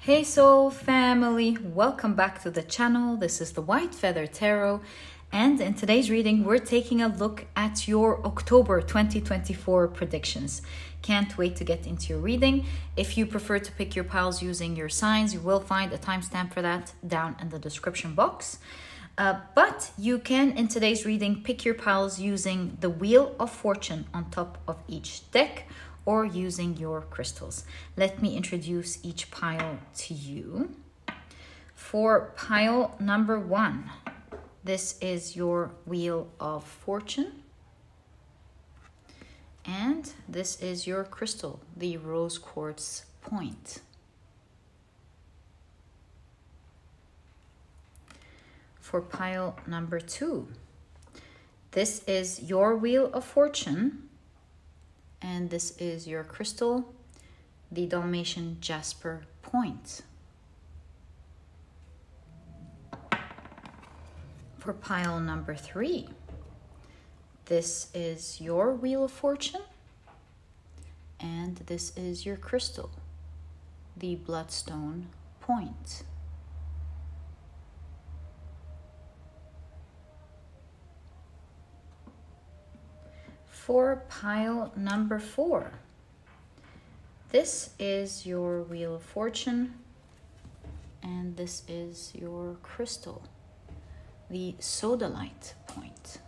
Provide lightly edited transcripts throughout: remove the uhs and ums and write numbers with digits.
Hey Soul family, welcome back to the channel. This is the White Feather Tarot, and in today's reading we're taking a look at your October 2024 predictions. Can't wait to get into your reading. If you prefer to pick your piles using your signs, you will find a timestamp for that down in the description box. But you can, in today's reading, pick your piles using the Wheel of Fortune on top of each deck, or using your crystals. Let me introduce each pile to you. For pile number 1, this is your Wheel of Fortune. And this is your crystal, the Rose Quartz point. For pile number 2, this is your Wheel of Fortune. And this is your crystal, the Dalmatian Jasper point. For pile number 3, this is your Wheel of Fortune, and this is your crystal, the Bloodstone point. For pile number 4, this is your Wheel of Fortune, and this is your crystal, the Sodalite point.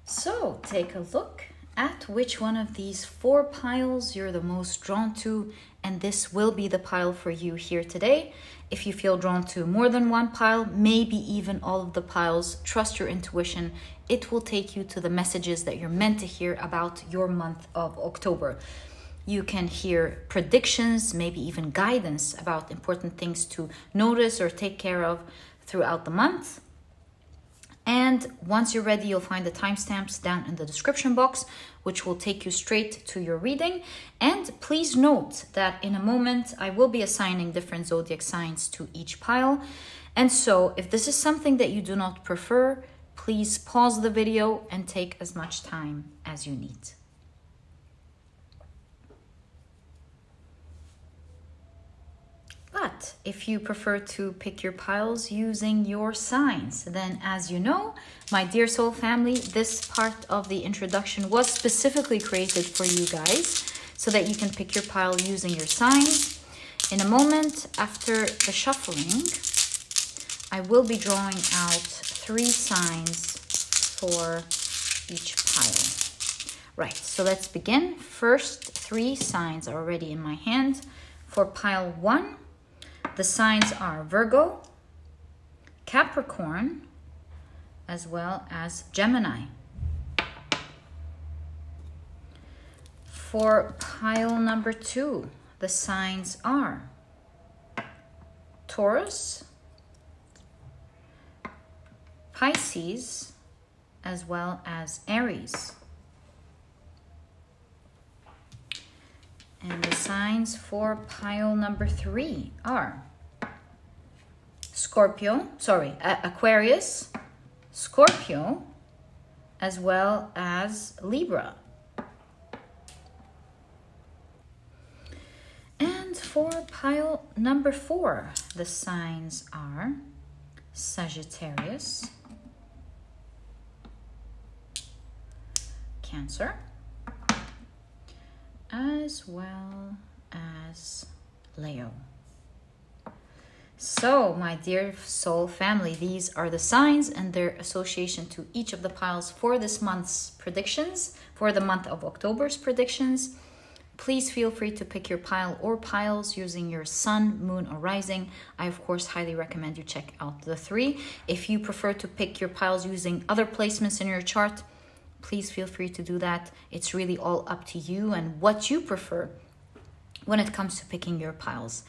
So take a look at which one of these 4 piles you're the most drawn to, and this will be the pile for you here today. If you feel drawn to more than one pile, maybe even all of the piles, trust your intuition. It will take you to the messages that you're meant to hear about your month of October. You can hear predictions, maybe even guidance about important things to notice or take care of throughout the month. And once you're ready, you'll find the timestamps down in the description box, which will take you straight to your reading. And please note that in a moment, I will be assigning different zodiac signs to each pile. And so if this is something that you do not prefer, please pause the video and take as much time as you need. But if you prefer to pick your piles using your signs, then as you know, my dear soul family, this part of the introduction was specifically created for you guys so that you can pick your pile using your signs. In a moment after the shuffling, I will be drawing out 3 signs for each pile. Right, so let's begin. First 3 signs are already in my hand. For pile 1, the signs are Virgo, Capricorn, as well as Gemini. For pile number 2, the signs are Taurus, Pisces, as well as Aries. And the signs for pile number 3 are Aquarius, Scorpio, as well as Libra. And for pile number 4, the signs are Sagittarius, Cancer, as well as Leo. So, my dear soul family, these are the signs and their association to each of the piles for this month's predictions, for the month of October's predictions. Please feel free to pick your pile or piles using your sun, moon, or rising. I, of course, highly recommend you check out the 3. If you prefer to pick your piles using other placements in your chart, please feel free to do that. It's really all up to you and what you prefer when it comes to picking your piles.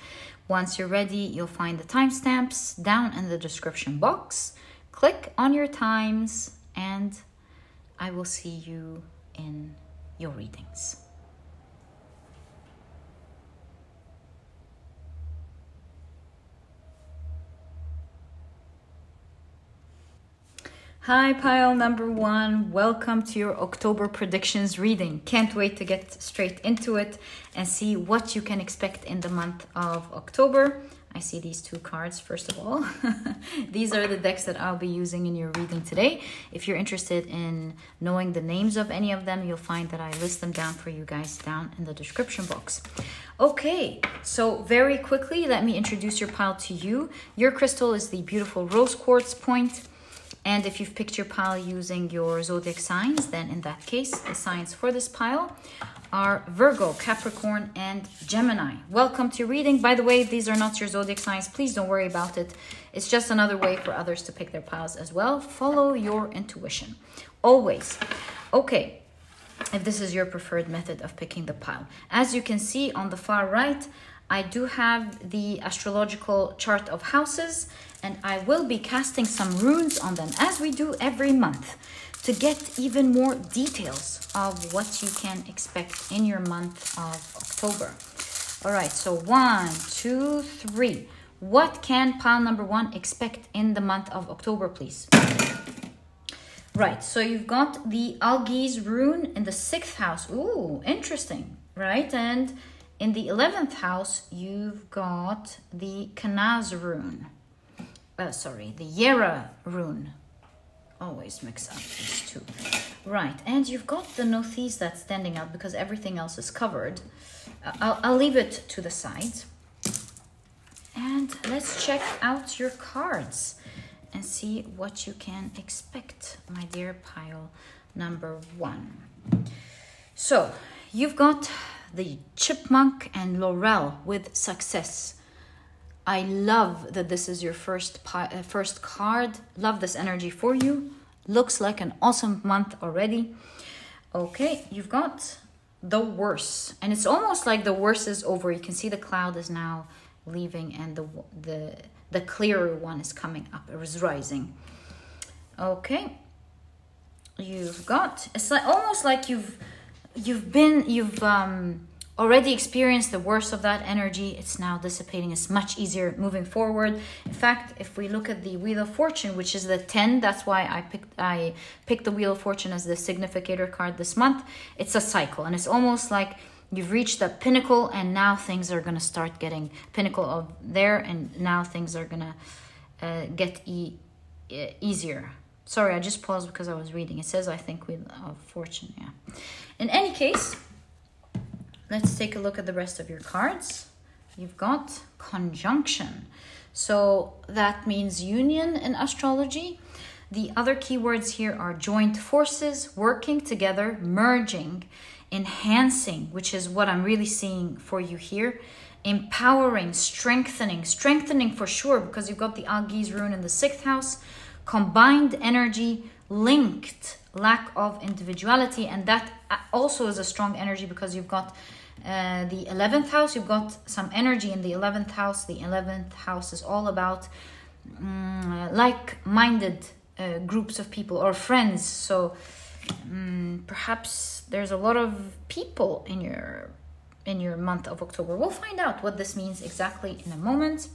Once you're ready, you'll find the timestamps down in the description box. Click on your times and I will see you in your readings. Hi, pile number 1. Welcome to your October predictions reading. Can't wait to get straight into it and see what you can expect in the month of October. I see these 2 cards, first of all. These are the decks that I'll be using in your reading today. If you're interested in knowing the names of any of them, you'll find that I list them down for you guys down in the description box. Okay, so very quickly, let me introduce your pile to you. Your crystal is the beautiful rose quartz point. And if you've picked your pile using your zodiac signs, then in that case, the signs for this pile are Virgo, Capricorn, and Gemini. Welcome to your reading. By the way, these are not your zodiac signs. Please don't worry about it. It's just another way for others to pick their piles as well. Follow your intuition. Always. Okay, if this is your preferred method of picking the pile. As you can see on the far right, I do have the astrological chart of houses, and I will be casting some runes on them as we do every month to get even more details of what you can expect in your month of October. All right, so 1, 2, 3. What can pile number 1 expect in the month of October, please? Right, so you've got the Algiz rune in the 6th house. Ooh, interesting, right? And in the 11th house, you've got the Kanaz rune. The Yera rune. Always mix up these 2. Right, and you've got the Nothis that's standing out because everything else is covered. I'll leave it to the side. And let's check out your cards and see what you can expect, my dear pile number 1. So, you've got the Chipmunk and Laurel with success. I love that this is your first card. Love this energy for you. Looks like an awesome month already. Okay, you've got the worst. And it's almost like the worst is over. You can see the cloud is now leaving and the clearer one is coming up. It was rising. Okay. You've got, it's like almost like you've already experienced the worst of that energy. It's now dissipating. It's much easier moving forward. In fact, if we look at the Wheel of Fortune, which is the 10, that's why I picked the Wheel of Fortune as the significator card this month. It's a cycle, and it's almost like you've reached the pinnacle, and now things are going to start getting pinnacle of there, and now things are going to get easier. Sorry, I just paused because I was reading. It says, I think, Wheel of Fortune, yeah. In any case, let's take a look at the rest of your cards. You've got conjunction. So that means union in astrology. The other keywords here are joint forces, working together, merging, enhancing, which is what I'm really seeing for you here. Empowering, strengthening for sure, because you've got the Algiz rune in the 6th house. Combined energy, linked, lack of individuality, and that also is a strong energy because you've got the 11th house. You've got some energy in the 11th house. The 11th house is all about like-minded groups of people or friends. So perhaps there's a lot of people in your month of October. We'll find out what this means exactly in a moment.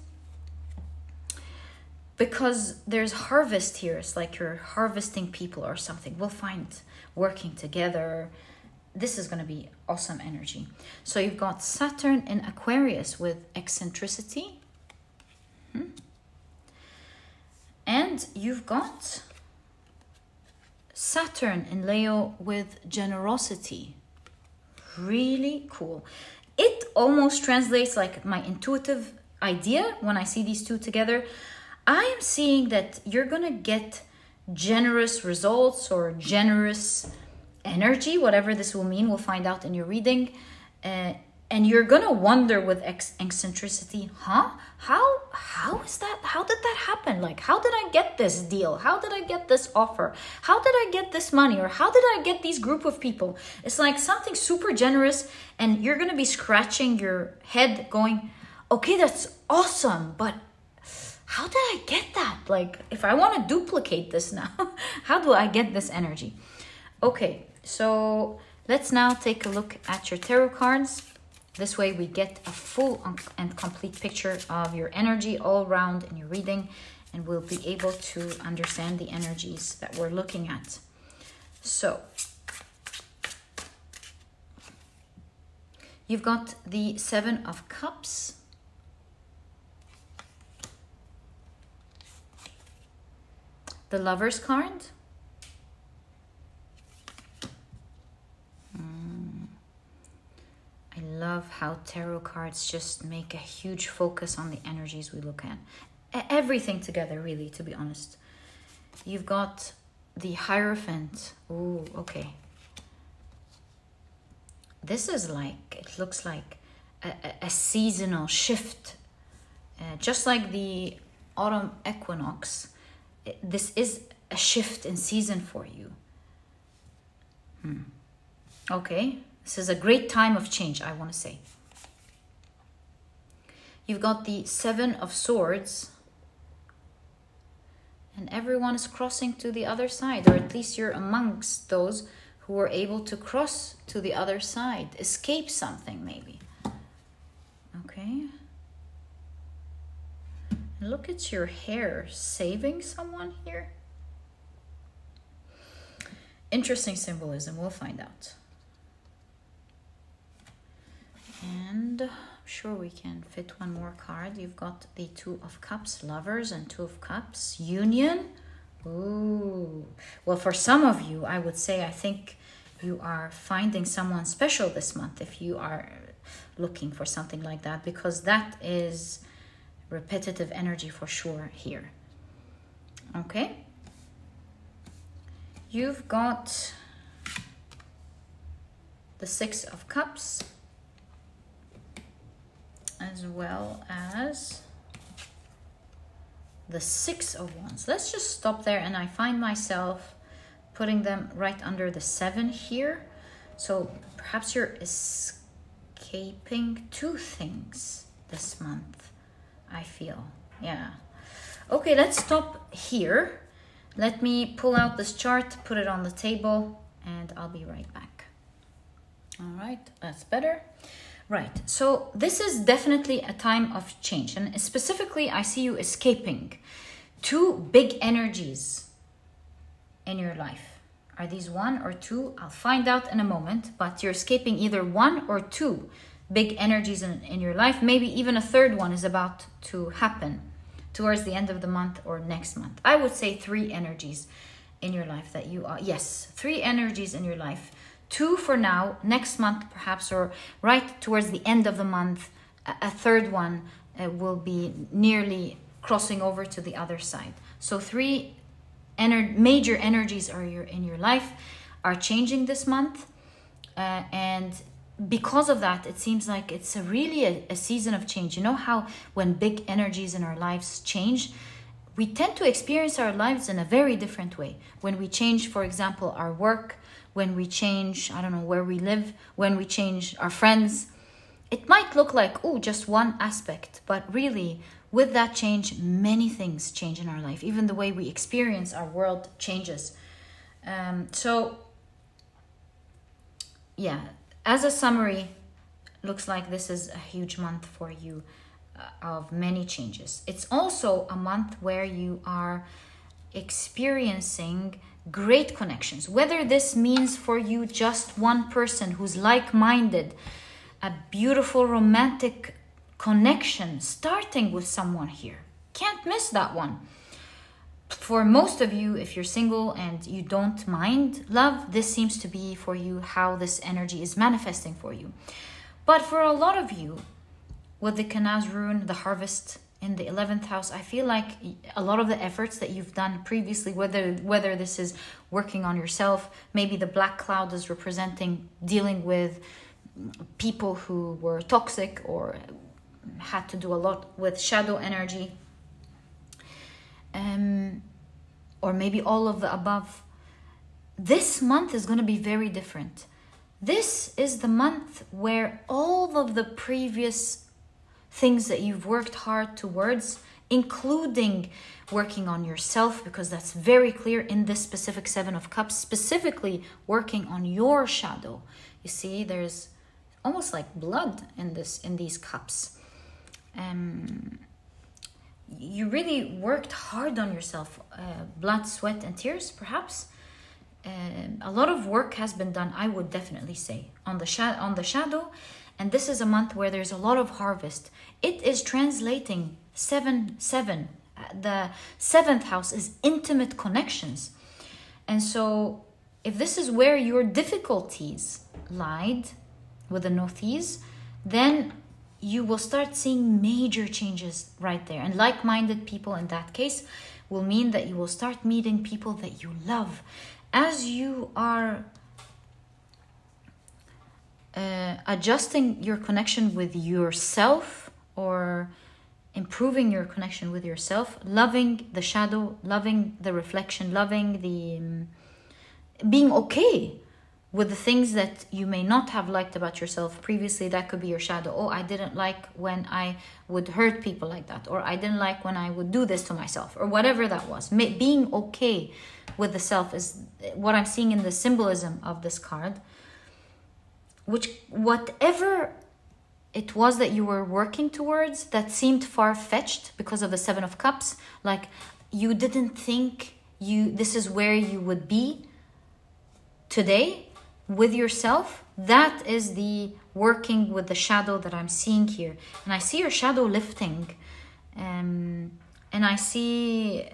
Because there's harvest here. It's like you're harvesting people or something. We'll find working together. This is going to be awesome energy. So you've got Saturn in Aquarius with eccentricity. And you've got Saturn in Leo with generosity. Really cool. It almost translates like my intuitive idea when I see these 2 together. I am seeing that you're going to get generous results or generous energy, whatever this will mean. We'll find out in your reading. And you're going to wonder with eccentricity, How is that? How did that happen? Like, how did I get this deal? How did I get this offer? How did I get this money? Or how did I get these group of people? It's like something super generous, and you're going to be scratching your head going, okay, that's awesome, but how did I get that? Like, if I want to duplicate this now, how do I get this energy? Okay, so let's now take a look at your tarot cards. This way we get a full and complete picture of your energy all around in your reading, and we'll be able to understand the energies that we're looking at. So you've got the Seven of Cups, the Lover's card, I love how tarot cards just make a huge focus on the energies we look at. Everything together, really, to be honest. You've got the Hierophant. Oh, okay. This is like, it looks like a seasonal shift. Just like the autumn equinox, this is a shift in season for you. Okay, this is a great time of change, I want to say. You've got the Seven of Swords, and everyone is crossing to the other side, or at least you're amongst those who were able to cross to the other side, escape something maybe. Okay. And look at your hair, saving someone here. Interesting symbolism, we'll find out. And I'm sure we can fit one more card. You've got the Two of Cups, Lovers, and Two of Cups, Union. Ooh. Well, for some of you, I would say, I think you are finding someone special this month if you are looking for something like that, because that is repetitive energy for sure here. Okay. You've got the Six of Cups, as well as the Six of Wands. Let's just stop there, and I find myself putting them right under the Seven here. So perhaps you're escaping two things this month, I feel. Yeah. Okay, let's stop here. Let me pull out this chart, put it on the table, and I'll be right back. All right, that's better. Right, so this is definitely a time of change, and specifically I see you escaping two big energies in your life. Are these one or two? I'll find out in a moment, but you're escaping either one or two big energies in your life. Maybe even a third one is about to happen towards the end of the month or next month. I would say three energies in your life that you are, yes, three energies in your life. Two for now, next month perhaps, or right towards the end of the month, a third one will be nearly crossing over to the other side. So three major energies are in your life are changing this month, and because of that, it seems like it's really a season of change. You know how when big energies in our lives change, we tend to experience our lives in a very different way. When we change, for example, our work, when we change, I don't know, where we live, when we change our friends, it might look like, oh, just one aspect, but really with that change, many things change in our life. Even the way we experience our world changes. So yeah, as a summary, looks like this is a huge month for you of many changes. It's also a month where you are experiencing great connections. Whether this means for you just one person who's like-minded, a beautiful romantic connection starting with someone here. Can't miss that one. For most of you, if you're single and you don't mind love, this seems to be for you how this energy is manifesting for you. But for a lot of you, with the Canaz rune, the harvest in the 11th house, I feel like a lot of the efforts that you've done previously, whether this is working on yourself, maybe the black cloud is representing dealing with people who were toxic or had to do a lot with shadow energy, or maybe all of the above. This month is going to be very different. This is the month where all of the previous things that you've worked hard towards, including working on yourself, because that's very clear in this specific Seven of Cups, specifically working on your shadow. You see, there's almost like blood in these cups. you really worked hard on yourself, blood, sweat, and tears, perhaps. A lot of work has been done, I would definitely say, on the shadow. And this is a month where there's a lot of harvest. It is translating 7-7. The 7th house is intimate connections. And so if this is where your difficulties lied, with the northeast, then you will start seeing major changes right there. And like-minded people in that case will mean that you will start meeting people that you love. As you are adjusting your connection with yourself, or improving your connection with yourself, loving the shadow, loving the reflection, loving the being okay with the things that you may not have liked about yourself previously. That could be your shadow. Oh, I didn't like when I would hurt people like that, or I didn't like when I would do this to myself, or whatever that was. Being okay with the self is what I'm seeing in the symbolism of this card. Which, whatever it was that you were working towards that seemed far-fetched because of the 7 of Cups, like you didn't think this is where you would be today with yourself, that is the working with the shadow that I'm seeing here. And I see your shadow lifting, and I see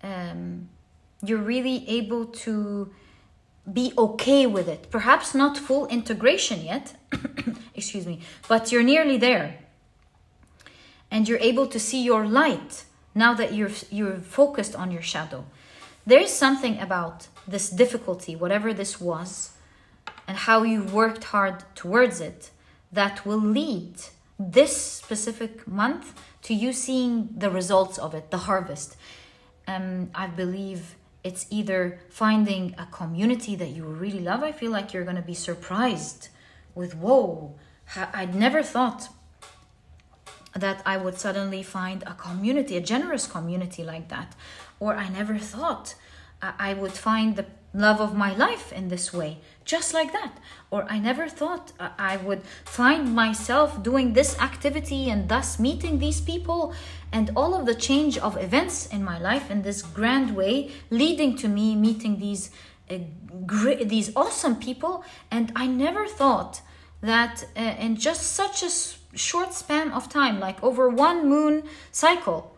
you're really able to be okay with it. Perhaps not full integration yet, excuse me, but you're nearly there. And you're able to see your light now that you're focused on your shadow. There's something about this difficulty, whatever this was, and how you worked hard towards it, that will lead this specific month to you seeing the results of it, the harvest. I believe it's either finding a community that you really love. I feel like you're going to be surprised with, whoa, I'd never thought that I would suddenly find a community, a generous community like that. Or I never thought I would find the love of my life in this way, just like that. Or I never thought I would find myself doing this activity and thus meeting these people, and all of the change of events in my life in this grand way, leading to me meeting these awesome people. And I never thought that in just such a short span of time, like over 1 moon cycle,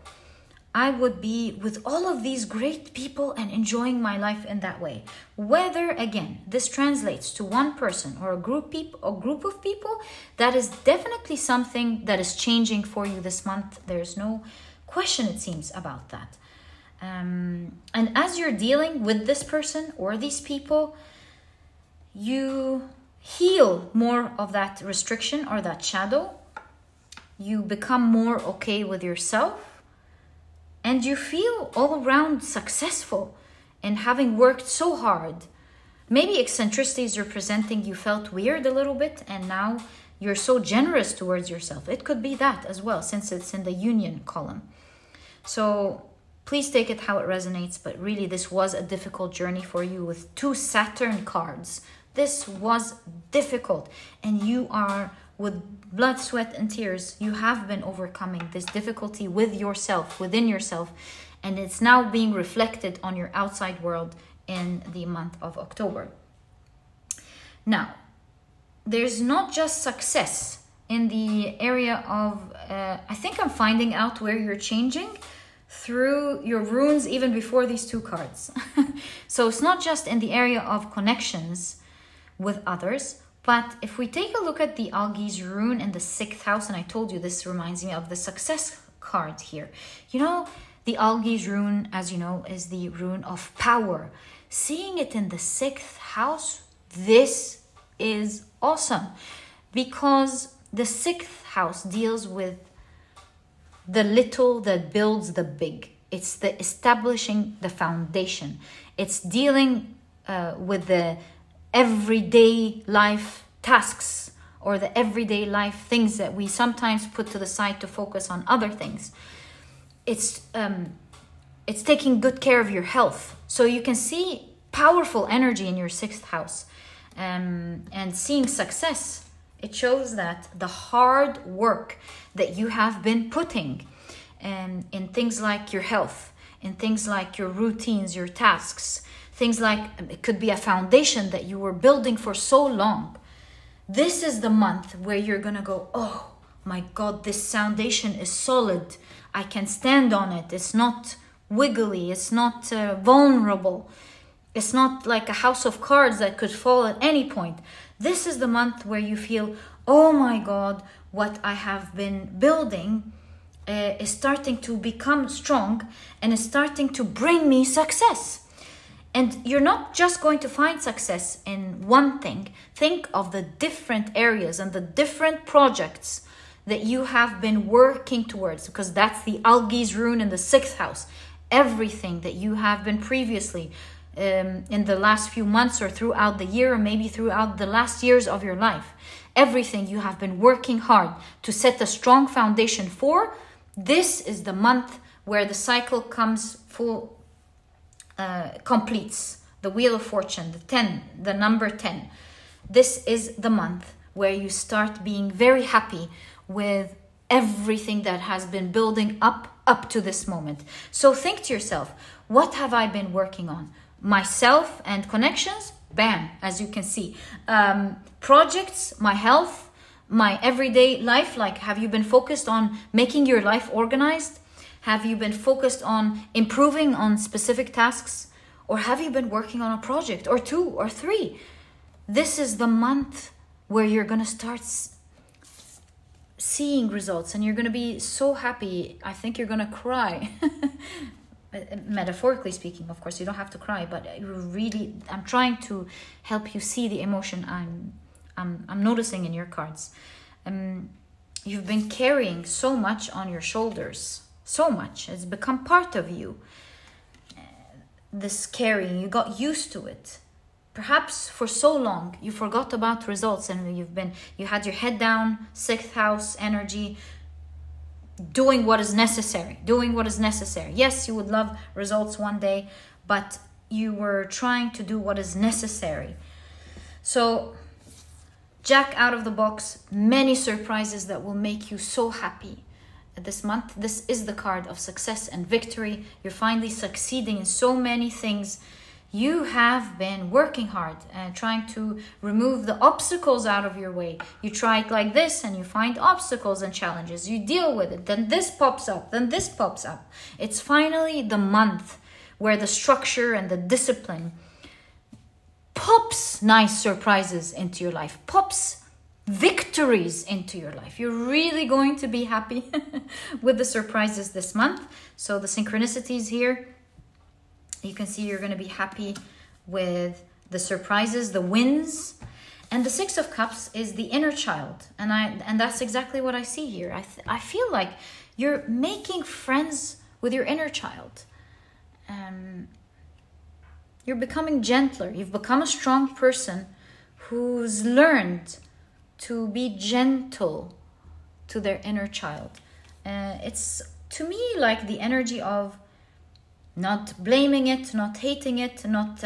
I would be with all of these great people and enjoying my life in that way. Whether, again, this translates to one person or a group of people, that is definitely something that is changing for you this month. There's no question, it seems, about that. And as you're dealing with this person or these people, you heal more of that restriction or that shadow. You become more okay with yourself. And you feel all around successful in having worked so hard. Maybe eccentricities representing you felt weird a little bit, and now you're so generous towards yourself. It could be that as well, since it's in the union column. So please take it how it resonates, but really this was a difficult journey for you with 2 Saturn cards. This was difficult, and you are, with blood, sweat, and tears, you have been overcoming this difficulty with yourself, within yourself, and it's now being reflected on your outside world in the month of October. Now, there's not just success in the area of, I think I'm finding out where you're changing through your runes even before these 2 cards. So it's not just in the area of connections with others, but if we take a look at the Algae's rune in the 6th house, and I told you this reminds me of the success card here. You know, the Algae's rune, as you know, is the rune of power. Seeing it in the 6th house, this is awesome, because the 6th house deals with the little that builds the big. It's the establishing the foundation. It's dealing with the everyday life tasks, or the everyday life things that we sometimes put to the side to focus on other things. It's taking good care of your health. So you can see powerful energy in your 6th house, and seeing success. It shows that the hard work that you have been putting in things like your health, in things like your routines, your tasks, things like it could be a foundation that you were building for so long. This is the month where you're gonna go, oh my God, this foundation is solid. I can stand on it. It's not wiggly. It's not vulnerable. It's not like a house of cards that could fall at any point. This is the month where you feel, oh my God, what I have been building is starting to become strong and is starting to bring me success. And you're not just going to find success in one thing. Think of the different areas and the different projects that you have been working towards, because that's the algae's rune in the 6th house. Everything that you have been previously in the last few months or throughout the year, or maybe throughout the last years of your life, everything you have been working hard to set a strong foundation for, this is the month where the cycle comes full, completes. The Wheel of Fortune, the number 10. This is the month where you start being very happy with everything that has been building up to this moment. So think to yourself, what have I been working on? Myself and connections, bam, as you can see. Projects, my health, my everyday life, like have you been focused on making your life organized? Have you been focused on improving on specific tasks? Or have you been working on a project or 2 or 3? This is the month where you're going to start seeing results and you're going to be so happy. I think you're going to cry. Metaphorically speaking, of course, you don't have to cry, but I'm trying to help you see the emotion I'm noticing in your cards. You've been carrying so much on your shoulders, so much. It's become part of you. This carrying, you got used to it. Perhaps for so long you forgot about results and you had your head down, 6th house energy, doing what is necessary. Yes, you would love results one day, but you were trying to do what is necessary. So, Jack out of the box, many surprises that will make you so happy this month. This is the card of success and victory. You're finally succeeding in so many things. You have been working hard and trying to remove the obstacles out of your way. You try it like this and you find obstacles and challenges. You deal with it. Then this pops up. Then this pops up. It's finally the month where the structure and the discipline pops nice surprises into your life. Pops victories into your life. You're really going to be happy with the surprises this month. So the synchronicities here, you can see you're going to be happy with the surprises, the wins. And the 6 of Cups is the inner child. And that's exactly what I see here. I feel like you're making friends with your inner child. You're becoming gentler. You've become a strong person who's learned to be gentle to their inner child. It's, to me, like the energy of not blaming it, not hating it, not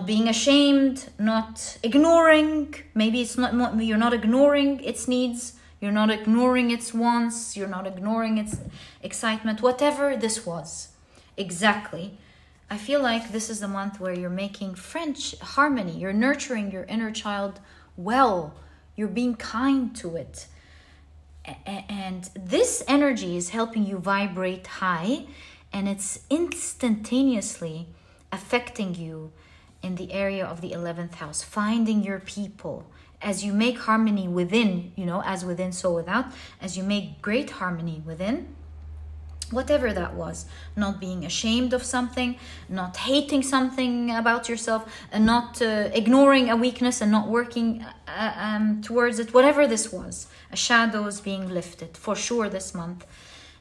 being ashamed, not ignoring. Maybe it's not, you're not ignoring its needs, you're not ignoring its wants, you're not ignoring its excitement, whatever this was. Exactly. I feel like this is the month where you're making harmony, you're nurturing your inner child well, you're being kind to it. And this energy is helping you vibrate high, and it's instantaneously affecting you in the area of the 11th house, finding your people. As you make harmony within, as within, so without, as you make great harmony within, whatever that was, not being ashamed of something, not hating something about yourself, and not ignoring a weakness and not working towards it, whatever this was, a shadow is being lifted for sure this month.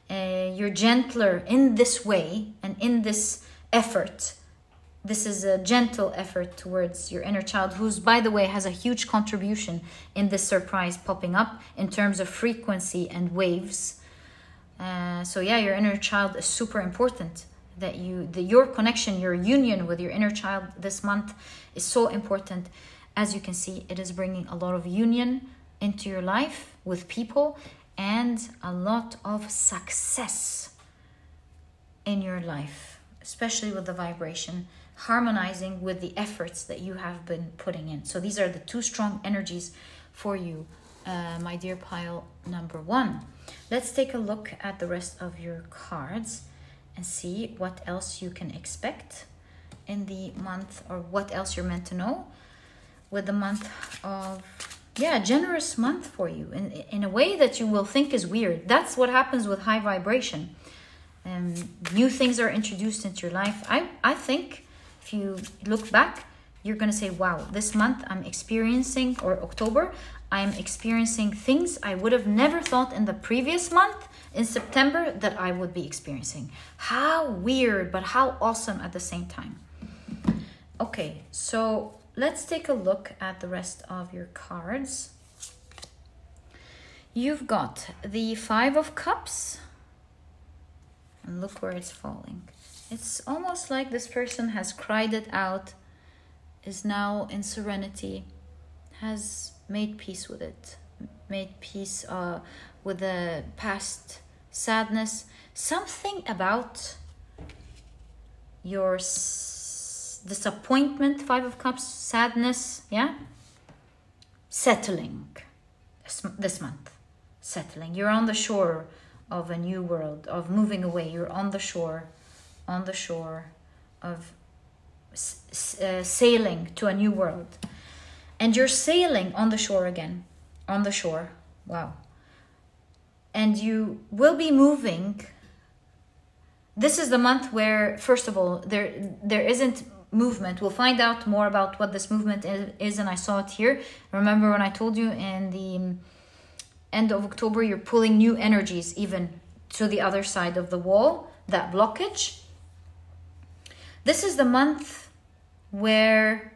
You're gentler in this way and in this effort. This is a gentle effort towards your inner child, who's, by the way, has a huge contribution in this surprise popping up in terms of frequency and waves. So yeah, your inner child is super important. Your connection, your union with your inner child this month is so important. As you can see, it is bringing a lot of union into your life with people. and a lot of success in your life, especially with the vibration, harmonizing with the efforts that you have been putting in. So these are the two strong energies for you, my dear pile number 1. Let's take a look at the rest of your cards and see what else you can expect in the month, or what else you're meant to know with the month of, generous month for you in a way that you will think is weird. That's what happens with high vibration. New things are introduced into your life. I think if you look back, you're going to say, wow, this month I'm experiencing, or October, I'm experiencing things I would have never thought in the previous month, in September, that I would be experiencing. How weird, but how awesome at the same time. Okay, so let's take a look at the rest of your cards. You've got the 5 of Cups. And look where it's falling. It's almost like this person has cried it out, is now in serenity, has made peace with it, made peace with the past sadness. Something about your disappointment, 5 of Cups, sadness, settling this month. Settling. You're on the shore of a new world, of moving away. You're on the shore of sailing to a new world. And you're sailing on the shore again. On the shore. Wow. And you will be moving. This is the month where, first of all, there isn't movement. We'll find out more about what this movement is, and I saw it here. Remember when I told you in the end of October, you're pulling new energies even to the other side of the wall, that blockage. This is the month where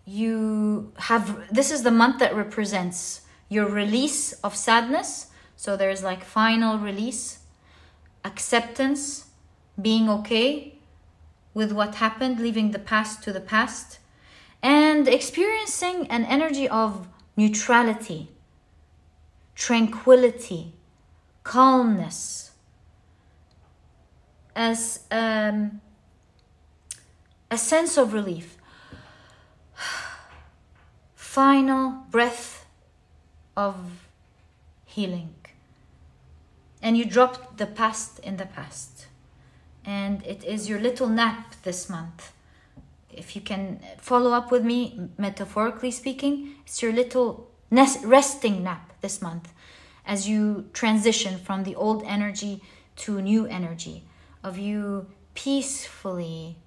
this is the month that represents your release of sadness. So there's like final release, acceptance, being okay with what happened, leaving the past to the past, and experiencing an energy of neutrality, tranquility, calmness, as a sense of relief. Final breath of healing. And you dropped the past in the past. And it is your little nap this month. If you can follow up with me, metaphorically speaking, it's your little resting nap this month as you transition from the old energy to new energy of you peacefully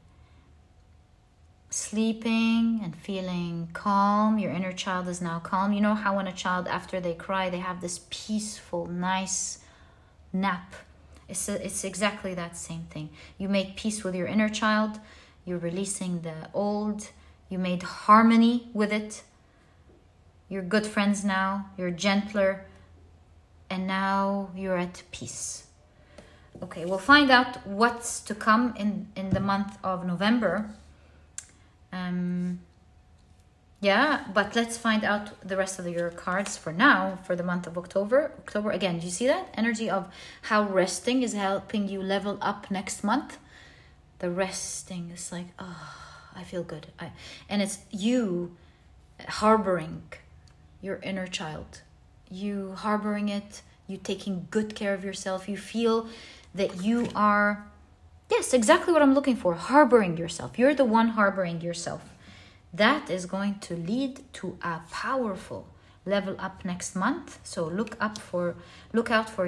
sleeping and feeling calm. Your inner child is now calm. You know how when a child, after they cry, they have this peaceful, nice nap. It's exactly that same thing. You make peace with your inner child. You're releasing the old. You made harmony with it. You're good friends now. You're gentler. And now you're at peace. Okay, we'll find out what's to come in the month of November. But let's find out the rest of your cards for now, for the month of October. October, again, do you see that? Energy of how resting is helping you level up next month. The resting is like, I feel good. And it's you harboring your inner child. You harboring it, you taking good care of yourself. You feel that you are, yes, exactly what I'm looking for, harboring yourself. You're the one harboring yourself. That is going to lead to a powerful level up next month. So look out for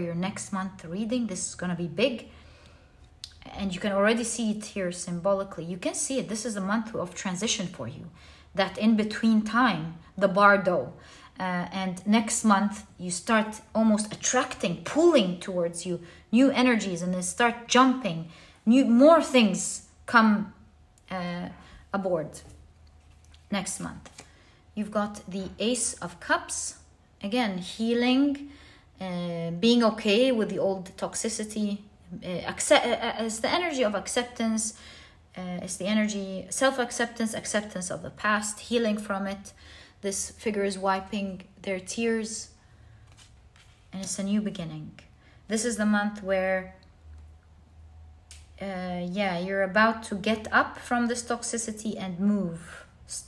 your next month reading. This is going to be big. And you can already see it here symbolically. You can see it. This is a month of transition for you. That in between time, the bardo. And next month, you start almost attracting, pulling towards you new energies, and then start jumping. More things come aboard next month. You've got the Ace of Cups. Again, healing, being okay with the old toxicity. It's the energy of acceptance. It's the energy, self-acceptance, acceptance of the past, healing from it. This figure is wiping their tears. and it's a new beginning. This is the month where you're about to get up from this toxicity and move. It's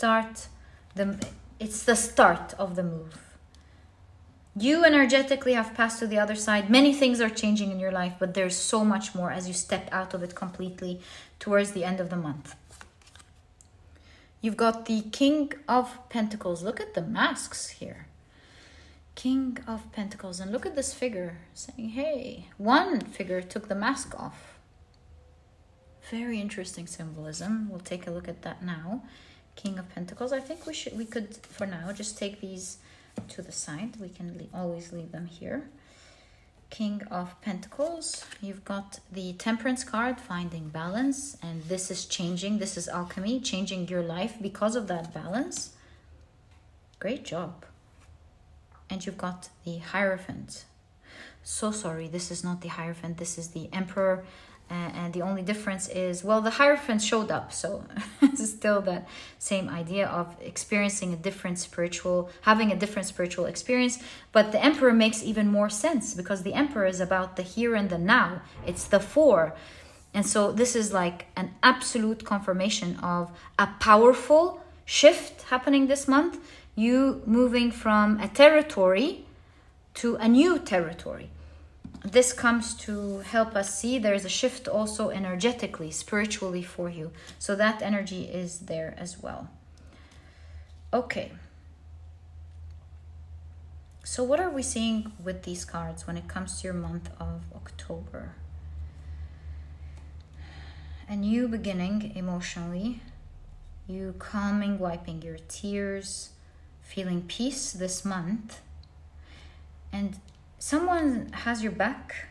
the start of the move. You energetically have passed to the other side. Many things are changing in your life, but there's so much more as you step out of it completely towards the end of the month. You've got the King of Pentacles. Look at the masks here. King of Pentacles. And look at this figure saying, hey, one figure took the mask off. Very interesting symbolism. We'll take a look at that now. King of Pentacles. I think we could, for now, just take these to the side. We can always leave them here. King of Pentacles. You've got the Temperance card, finding balance, and this is changing. This is alchemy, changing your life because of that balance. Great job. And you've got the Hierophant. So sorry, this is not the Hierophant, this is the Emperor. And the only difference is, well, the Hierophant showed up, so it's still that same idea of experiencing a different spiritual, having a different spiritual experience. But the Emperor makes even more sense because the Emperor is about the here and the now. It's the for. And so this is like an absolute confirmation of a powerful shift happening this month. You moving from a territory to a new territory. This comes to help us see there's a shift also energetically, spiritually for you. So that energy is there as well. Okay. So what are we seeing with these cards when it comes to your month of October? A new beginning emotionally. You calming, wiping your tears, feeling peace this month. And someone has your back.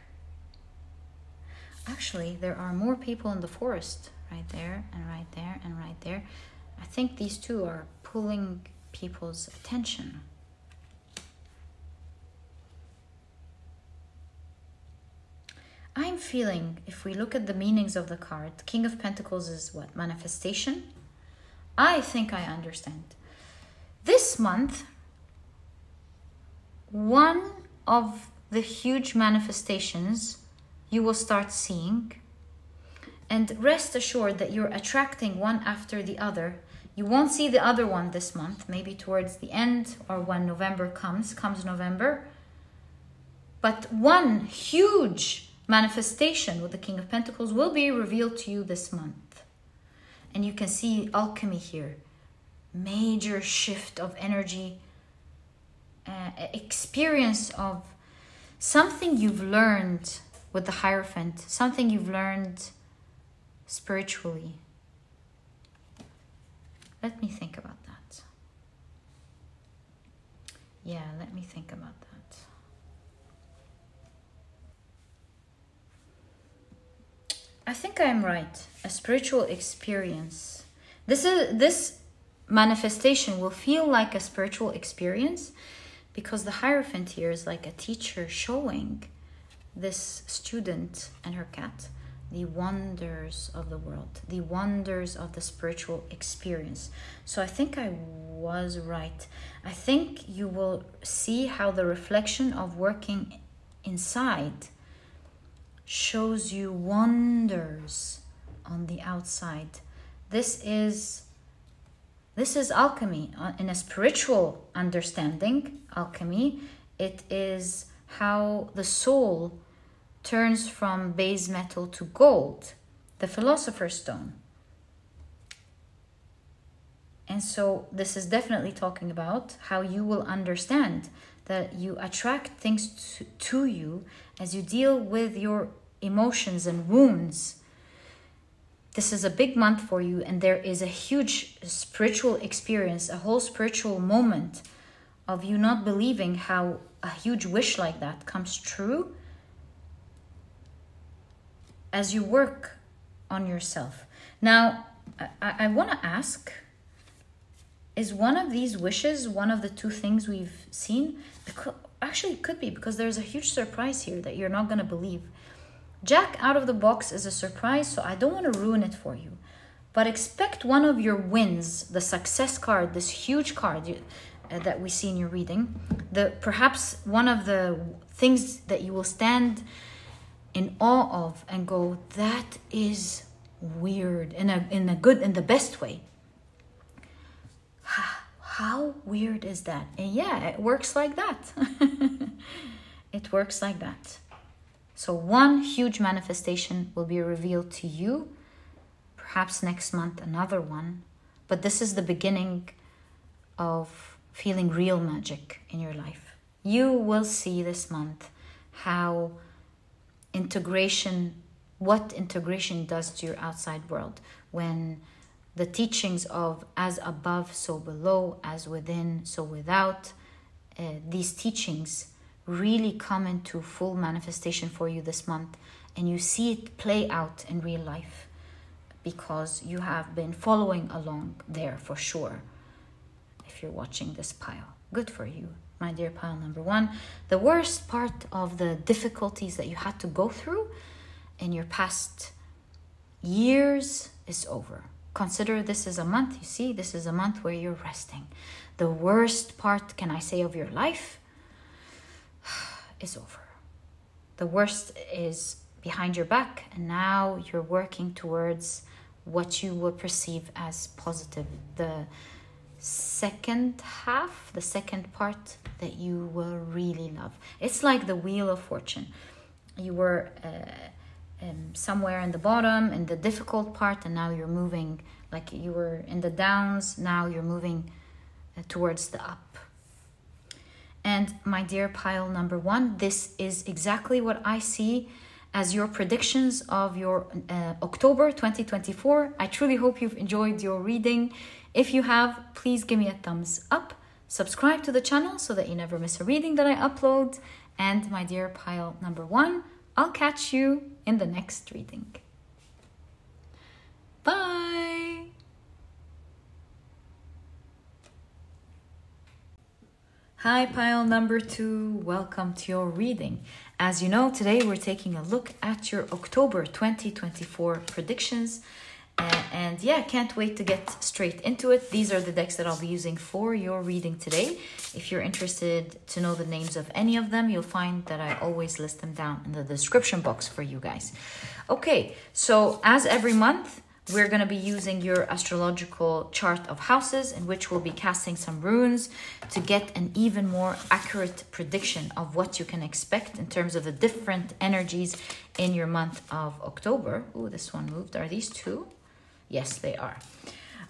Actually, there are more people in the forest right there and right there and right there. I think these two are pulling people's attention. I'm feeling, if we look at the meanings of the card, King of Pentacles is what? Manifestation? I think I understand. This month, one of the huge manifestations you will start seeing, and rest assured that you're attracting one after the other. You won't see the other one this month, maybe towards the end or when November comes November. But one huge manifestation with the King of Pentacles will be revealed to you this month. And you can see alchemy here. Major shift of energy, experience of something you've learned with the Hierophant, something you've learned spiritually. Let me think about that. Yeah, let me think about that. I think I'm right. A spiritual experience. This manifestation will feel like a spiritual experience because the Hierophant here is like a teacher showing this student and her cat the wonders of the world, the wonders of the spiritual experience. So I think I was right. I think you will see how the reflection of working inside shows you wonders on the outside. This is alchemy. In a spiritual understanding, alchemy, it is how the soul turns from base metal to gold, the Philosopher's Stone. And so this is definitely talking about how you will understand that you attract things to you as you deal with your emotions and wounds. This is a big month for you, and there is a huge spiritual experience, a whole spiritual moment of you not believing how a huge wish like that comes true as you work on yourself. Now, I want to ask, is one of these wishes one of the two things we've seen? Actually, it could be, because there's a huge surprise here that you're not going to believe. Jack out of the box is a surprise, so I don't want to ruin it for you. But expect one of your wins, the success card, this huge card. that we see in your reading. Perhaps one of the things that you will stand in awe of and go, that is weird, in the best way. How weird is that? And yeah, it works like that. It works like that. So one huge manifestation will be revealed to you. Perhaps next month, another one. But this is the beginning of feeling real magic in your life. You will see this month how what integration does to your outside world. When the teachings of as above, so below, as within, so without, these teachings really come into full manifestation for you this month. And you see it play out in real life, because you have been following along there for sure. If you're watching this pile, good for you, my dear pile number one. The worst part of the difficulties that you had to go through in your past years is over. Consider this is a month, you see, this is a month where you're resting. The worst part, can I say, of your life is over. The worst is behind your back, and now you're working towards what you will perceive as positive. The second half, the second part that you will really love. It's like the Wheel of Fortune. You were somewhere in the bottom, in the difficult part, and now you're moving, like you were in the downs, now you're moving towards the up. And my dear pile number one, this is exactly what I see as your predictions of your October 2024. I truly hope you've enjoyed your reading. If you have, please give me a thumbs up. Subscribe to the channel so that you never miss a reading that I upload. And my dear pile number one, I'll catch you in the next reading. Bye! Hi, pile number two. Welcome to your reading. As you know, today we're taking a look at your October 2024 predictions. And yeah, can't wait to get straight into it. These are the decks that I'll be using for your reading today. If you're interested to know the names of any of them, you'll find that I always list them down in the description box for you guys. Okay, so as every month, we're going to be using your astrological chart of houses, in which we'll be casting some runes to get an even more accurate prediction of what you can expect in terms of the different energies in your month of October. Oh, this one moved. Are these two? Yes, they are.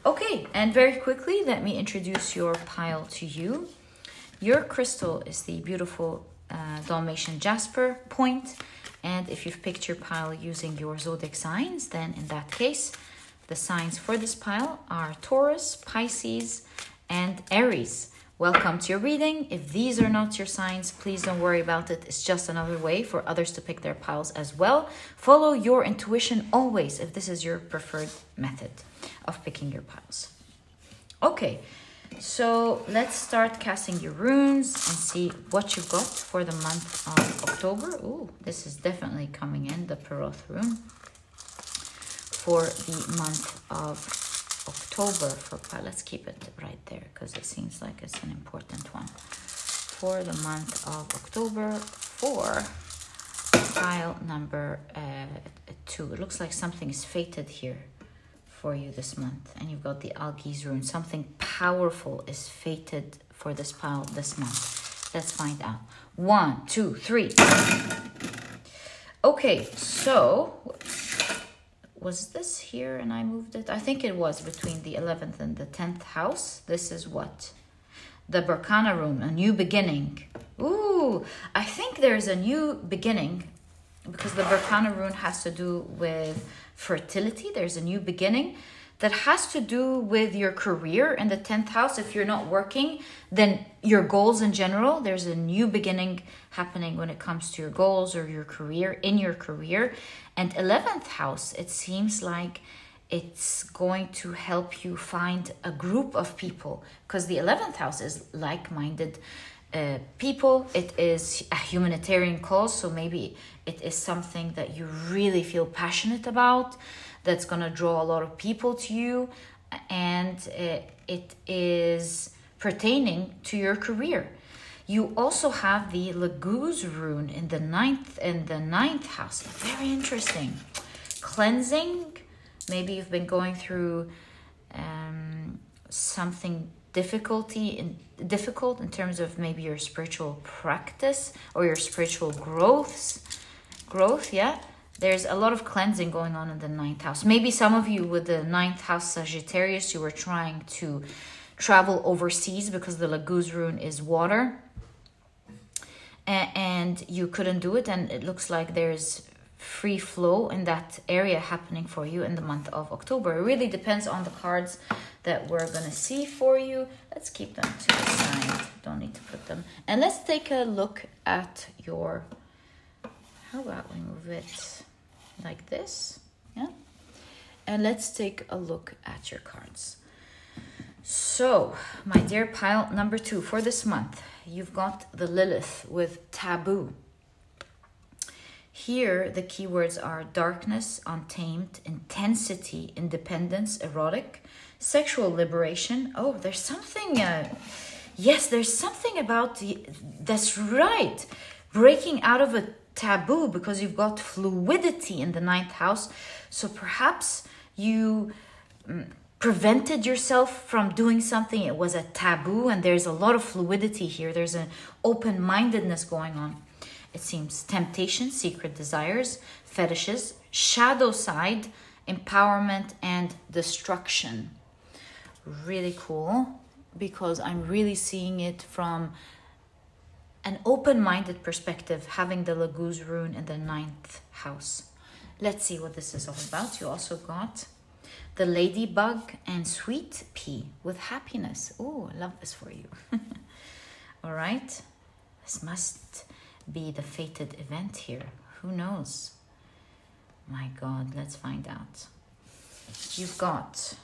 Okay, and very quickly, let me introduce your pile to you. Your crystal is the beautiful Dalmatian Jasper point. And if you've picked your pile using your zodiac signs, then in that case, the signs for this pile are Taurus, Pisces, and Aries. Welcome to your reading. If these are not your signs, please don't worry about it. It's just another way for others to pick their piles as well. Follow your intuition always if this is your preferred method of picking your piles. Okay, so let's start casting your runes and see what you got for the month of October. Ooh, this is definitely coming in, the Peroth rune. For the month of October, let's keep it right there because it seems like it's an important one. For the month of October, for pile number 2. It looks like something is fated here for you this month, and you've got the Algiz rune. Something powerful is fated for this pile this month. Let's find out. 1, 2, 3. Okay, so was this here and I moved it? I think it was between the 11th and the 10th house. This is what? The Berkana rune, a new beginning. Ooh, I think there's a new beginning because the Berkana rune has to do with fertility. There's a new beginning that has to do with your career in the 10th house. If you're not working, then your goals in general, there's a new beginning happening when it comes to your goals or your career, in your career. And 11th house, it seems like it's going to help you find a group of people, because the 11th house is like-minded people. It is a humanitarian cause, so maybe it is something that you really feel passionate about, that's going to draw a lot of people to you, and it is pertaining to your career. You also have the Laguz rune in the ninth house. Very interesting. Cleansing. Maybe you've been going through something difficult in terms of maybe your spiritual practice or your spiritual growth. Yeah, there's a lot of cleansing going on in the ninth house. Maybe some of you with the ninth house Sagittarius, you were trying to travel overseas because the Laguz rune is water, and you couldn't do it, and it looks like there's free flow in that area happening for you in the month of October. It really depends on the cards that we're going to see for you. Let's keep them to the side. Don't need to put them. And let's take a look at your... How about we move it like this? Yeah. And let's take a look at your cards. So, my dear pile number 2 for this month, you've got the Lilith with taboo. Here, the keywords are darkness, untamed, intensity, independence, erotic, sexual liberation. Oh, there's something, yes, there's something about, that's right, breaking out of a taboo, because you've got fluidity in the ninth house. So perhaps you prevented yourself from doing something. It was a taboo, and there's a lot of fluidity here. There's an open-mindedness going on. It seems temptation, secret desires, fetishes, shadow side, empowerment, and destruction. Really cool, because I'm really seeing it from an open-minded perspective, having the Laguz rune in the ninth house. Let's see what this is all about. You also got the ladybug and sweet pea with happiness. Oh, I love this for you. All right. This must be the fated event here. Who knows? My God, let's find out. You've got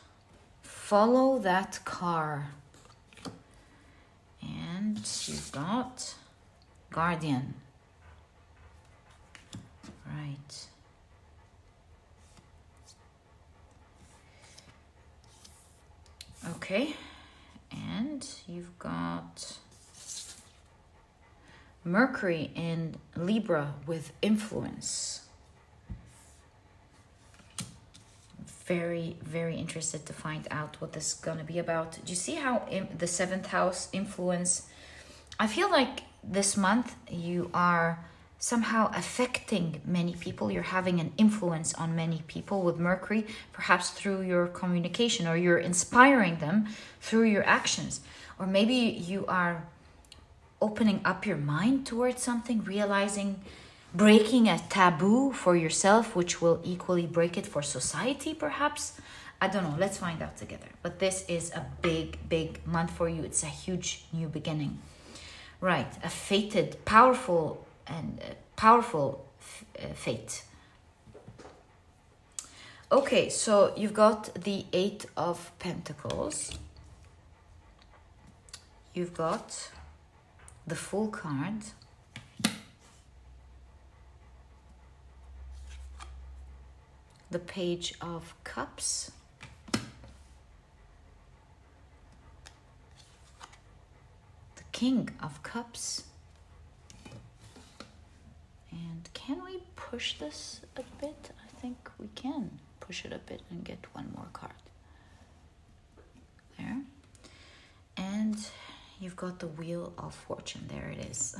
follow that car. And you've got guardian. Right. Okay. And you've got Mercury in Libra with influence. Very, very interested to find out what this is going to be about. Do you see how the 7th house influence? I feel like this month you are somehow affecting many people. You're having an influence on many people with Mercury, perhaps through your communication, or you're inspiring them through your actions. Or maybe you are opening up your mind towards something, realizing, breaking a taboo for yourself, which will equally break it for society, perhaps. I don't know. Let's find out together. But this is a big, big month for you. It's a huge new beginning. Right. A fated, powerful fate. Okay, so you've got the 8 of Pentacles. You've got the Fool card. The Page of Cups. The King of Cups. And can we push this a bit? I think we can push it a bit and get one more card. There. And you've got the Wheel of Fortune. There it is.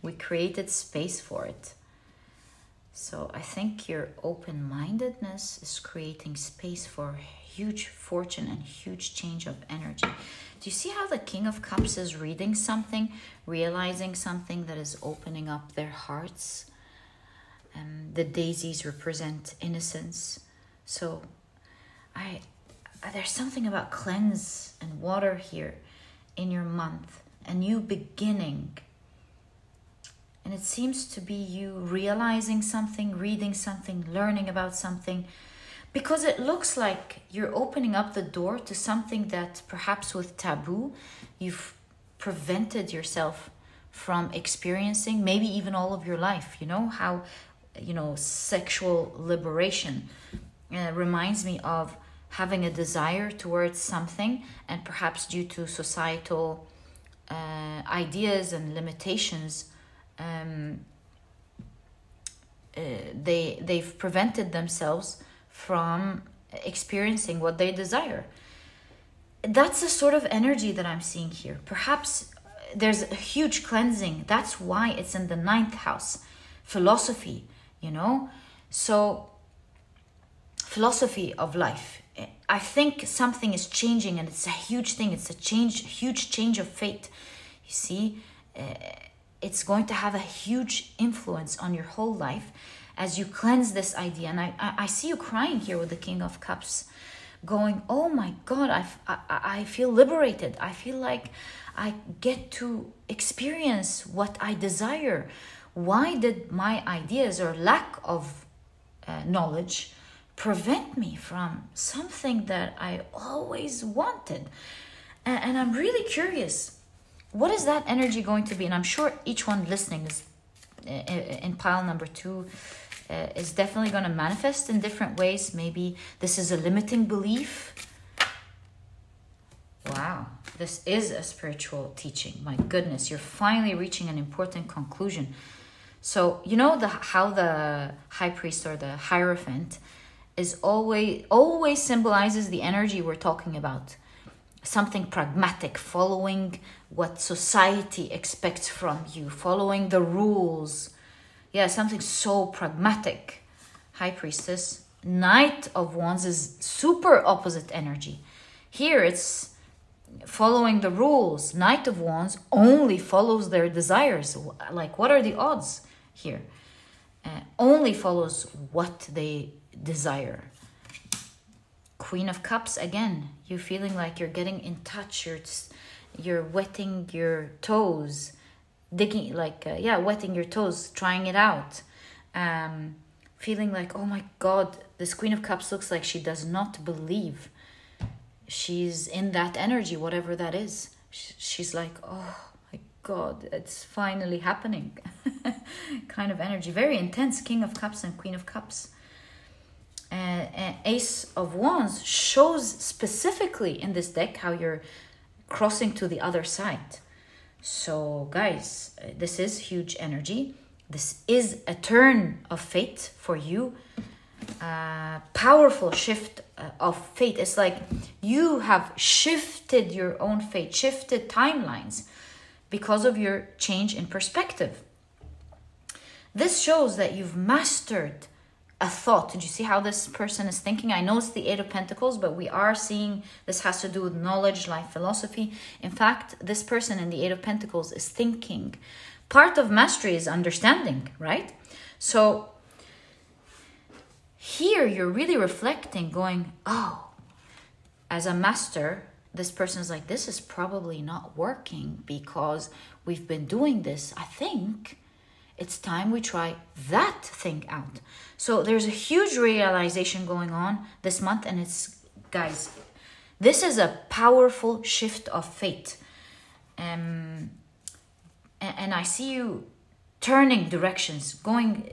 We created space for it. So I think your open-mindedness is creating space for huge fortune and huge change of energy. Do you see how the King of Cups is reading something, realizing something that is opening up their hearts? The daisies represent innocence. So there's something about cleanse and water here in your month. A new beginning. And it seems to be you realizing something, reading something, learning about something. Because it looks like you're opening up the door to something that perhaps with taboo, you've prevented yourself from experiencing, maybe even all of your life. You know, how, sexual liberation reminds me of having a desire towards something, and perhaps due to societal ideas and limitations, they've prevented themselves from experiencing what they desire. That's the sort of energy that I'm seeing here. Perhaps there's a huge cleansing. That's why it's in the 9th house. Philosophy, you know? So, philosophy of life. I think something is changing, and it's a huge thing. It's a huge change of fate. You see, it's going to have a huge influence on your whole life as you cleanse this idea. And I see you crying here with the King of Cups, going, oh my God, I feel liberated. I feel like I get to experience what I desire. Why did my ideas or lack of knowledge prevent me from something that I always wanted? And I'm really curious, what is that energy going to be? And I'm sure each one listening is in pile number 2 is definitely going to manifest in different ways. Maybe this is a limiting belief. Wow, this is a spiritual teaching. My goodness, you're finally reaching an important conclusion. So, you know how the high priest or the Hierophant is always symbolizes the energy we're talking about. Something pragmatic, following what society expects from you, following the rules. Yeah, something so pragmatic. High Priestess. Knight of Wands is super opposite energy. Here it's following the rules. Knight of Wands only follows their desires. Like, what are the odds here? Only follows what they desire. Queen of Cups, again, you feeling like you're getting in touch. You're wetting your toes, digging, like, wetting your toes, trying it out. Feeling like, oh my God, this Queen of Cups looks like she does not believe she's in that energy, whatever that is. She's like, oh my God, it's finally happening. Kind of energy. Very intense, King of Cups and Queen of Cups. Ace of Wands shows specifically in this deck how you're crossing to the other side. So guys, this is huge energy. This is a turn of fate for you. Powerful shift of fate. It's like you have shifted your own fate, shifted timelines because of your change in perspective. This shows that you've mastered a thought. Did you see how this person is thinking? I know it's the 8 of Pentacles, but we are seeing this has to do with knowledge, life philosophy. In fact, this person in the 8 of Pentacles is thinking. Part of mastery is understanding, right? So here you're really reflecting, going, oh, as a master, this person's like, this is probably not working because we've been doing this. I think it's time we try that thing out. So there's a huge realization going on this month, and it's, guys, this is a powerful shift of fate. And I see you turning directions, going,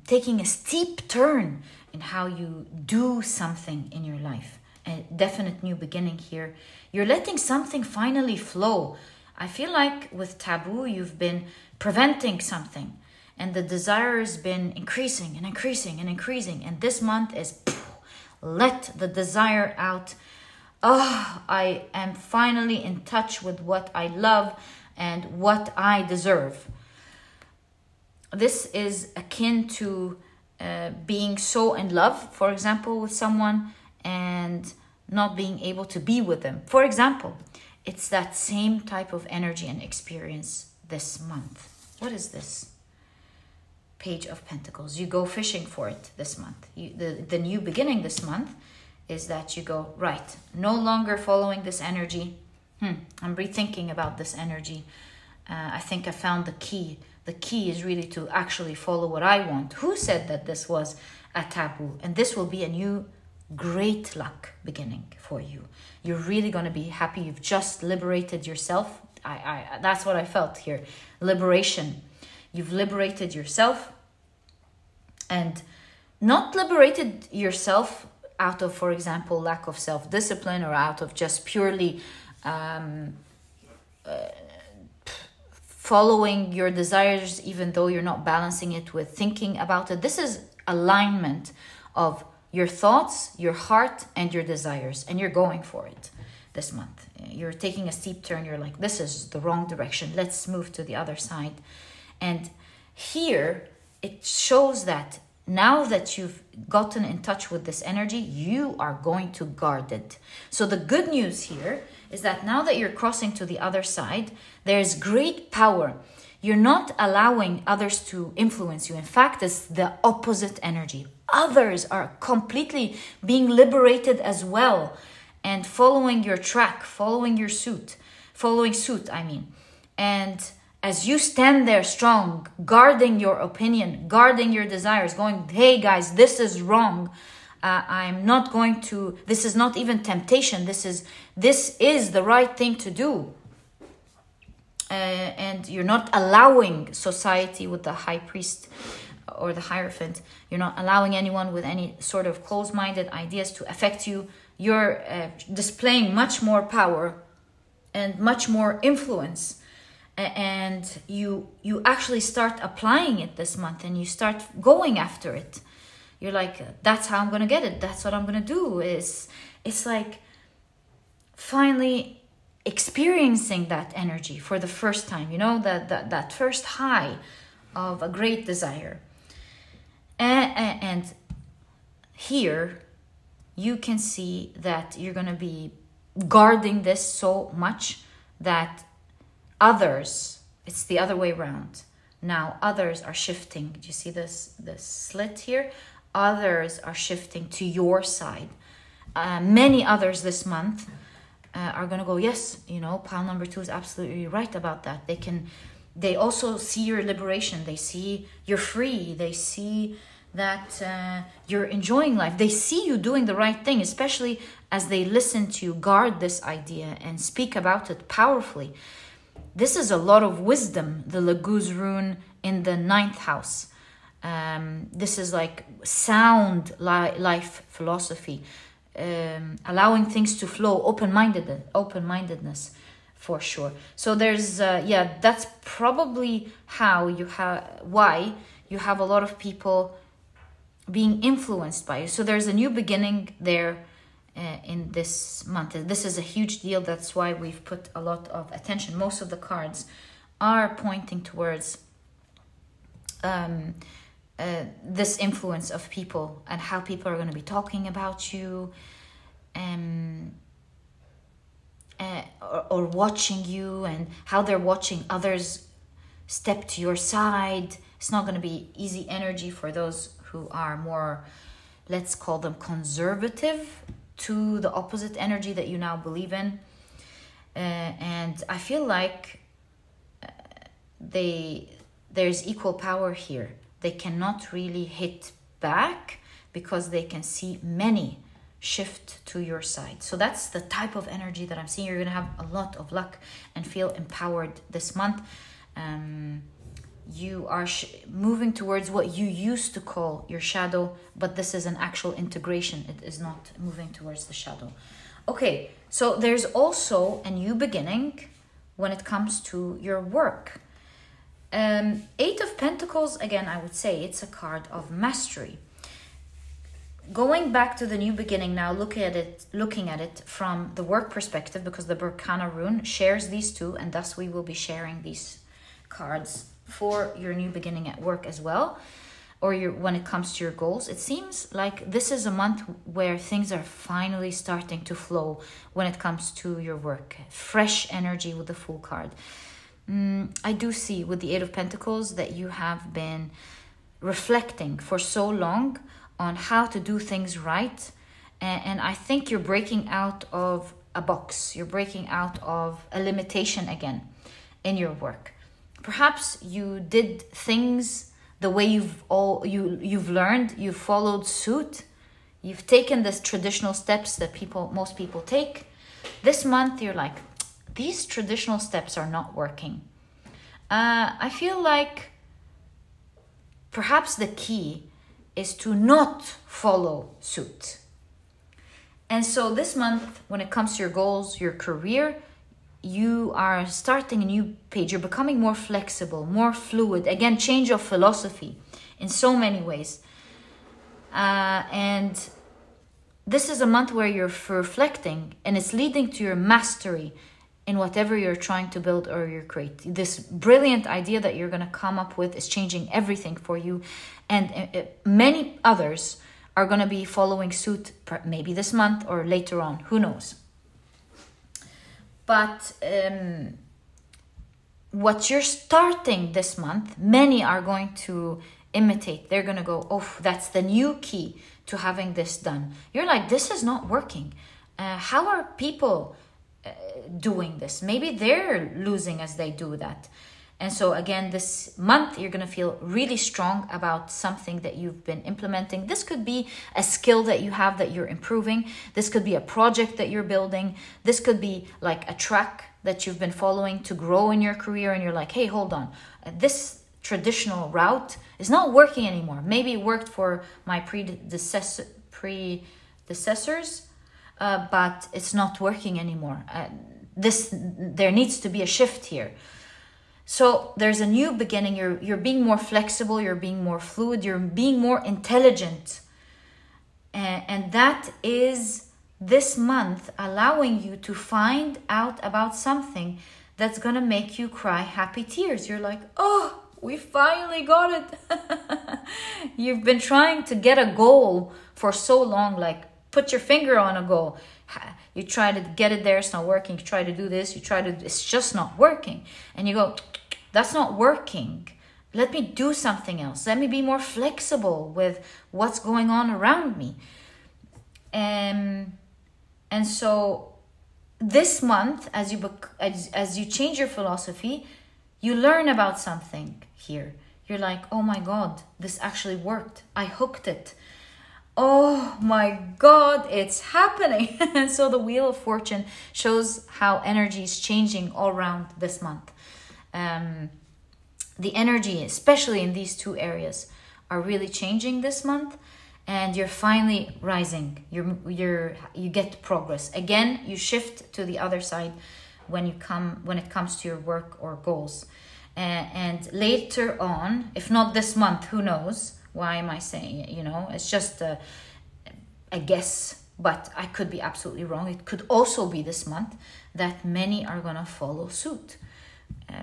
taking a steep turn in how you do something in your life. A definite new beginning here. You're letting something finally flow. I feel like with taboo, you've been preventing something, and the desire has been increasing and increasing and increasing. And this month is let the desire out. Oh, I am finally in touch with what I love and what I deserve. This is akin to being so in love, for example, with someone and not being able to be with them. For example, it's that same type of energy and experience this month. What is this? Page of Pentacles. You go fishing for it this month. The new beginning this month is that you go, right, no longer following this energy. I'm rethinking about this energy. I think I found the key. The key is really to actually follow what I want. Who said that this was a taboo? And this will be a new great luck beginning for you. You're really going to be happy. You've just liberated yourself. That's what I felt here. Liberation. You've liberated yourself, and not liberated yourself out of, for example, lack of self-discipline, or out of just purely following your desires, even though you're not balancing it with thinking about it. This is alignment of your thoughts, your heart, and your desires, and you're going for it this month. You're taking a steep turn. You're like, this is the wrong direction. Let's move to the other side. And here it shows that now that you've gotten in touch with this energy, you are going to guard it. So the good news here is that now that you're crossing to the other side, there's great power. You're not allowing others to influence you. In fact, it's the opposite energy. Others are completely being liberated as well and following your track, following suit, I mean. And as you stand there strong, guarding your opinion, guarding your desires, going, hey guys, this is wrong. I'm not going to, this is not even temptation. This is the right thing to do. And you're not allowing society with the high priest or the Hierophant. You're not allowing anyone with any sort of closed-minded ideas to affect you. You're displaying much more power and much more influence. And you actually start applying it this month, and you start going after it. You're like, that's how I'm going to get it. That's what I'm going to do. It's like finally experiencing that energy for the first time, that first high of a great desire. And here you can see that you're going to be guarding this so much that others, it's the other way around. Now others are shifting. Do you see this slit here? Others are shifting to your side. Many others this month are going to go, yes, pile number 2 is absolutely right about that. They also see your liberation. They see you're free. They see that you're enjoying life. They see you doing the right thing, especially as they listen to you guard this idea and speak about it powerfully. This is a lot of wisdom, the Laguz rune in the 9th house. This is like sound life philosophy, allowing things to flow, open-mindedness for sure. So there's, that's probably why you have a lot of people being influenced by you. So there's a new beginning there in this month. This is a huge deal. That's why we've put a lot of attention. Most of the cards are pointing towards this influence of people and how people are going to be talking about you or watching you, and how they're watching others step to your side. It's not going to be easy energy for those who are more, let's call them conservative, to the opposite energy that you now believe in. And I feel like there's equal power here. They cannot really hit back because they can see many shift to your side. So that's the type of energy that I'm seeing. You're going to have a lot of luck and feel empowered this month. You are moving towards what you used to call your shadow, but this is an actual integration. It is not moving towards the shadow. Okay, so there's also a new beginning when it comes to your work. 8 of Pentacles, again, I would say it's a card of mastery. Going back to the new beginning now, looking at it from the work perspective, because the Berkana rune shares these two, and thus we will be sharing these cards for your new beginning at work as well, or when it comes to your goals. It seems like this is a month where things are finally starting to flow when it comes to your work. Fresh energy with the Fool card. I do see with the 8 of Pentacles that you have been reflecting for so long on how to do things right, and I think you're breaking out of a box. You're breaking out of a limitation again in your work. Perhaps you did things the way you've learned, you've followed suit, you've taken the traditional steps that most people take. This month you're like, these traditional steps are not working. I feel like perhaps the key is to not follow suit. And so this month, when it comes to your goals, your career, you are starting a new page. You're becoming more flexible, more fluid. Again, change of philosophy in so many ways. And this is a month where you're reflecting, and it's leading to your mastery in whatever you're trying to build or you create. This brilliant idea that you're going to come up with is changing everything for you. And many others are going to be following suit, maybe this month or later on. Who knows? But what you're starting this month, many are going to imitate. They're going to go, oh, that's the new key to having this done. You're like, this is not working. How are people doing this? Maybe they're losing as they do that. And so again, this month, you're going to feel really strong about something that you've been implementing. This could be a skill that you have that you're improving. This could be a project that you're building. This could be like a track that you've been following to grow in your career. And you're like, hey, hold on. This traditional route is not working anymore. Maybe it worked for my predecessors, but it's not working anymore. There needs to be a shift here. So there's a new beginning. You're being more flexible. You're being more fluid. You're being more intelligent. And that is this month allowing you to find out about something that's going to make you cry happy tears. You're like, oh, we finally got it. You've been trying to get a goal for so long, like put your finger on a goal. You try to get it there, it's not working. You try to do this, it's just not working. And you go, that's not working. Let me do something else. Let me be more flexible with what's going on around me. And so this month, as you change your philosophy, you learn about something here. You're like, oh my God, this actually worked. I hooked it. Oh my God, it's happening. And so the Wheel of Fortune shows how energy is changing all around this month. The energy, especially in these two areas, are really changing this month. And you're finally rising. You get progress. Again, you shift to the other side when it comes to your work or goals. And later on, if not this month, who knows? Why am I saying it? It's just a guess, but I could be absolutely wrong. It could also be this month that many are going to follow suit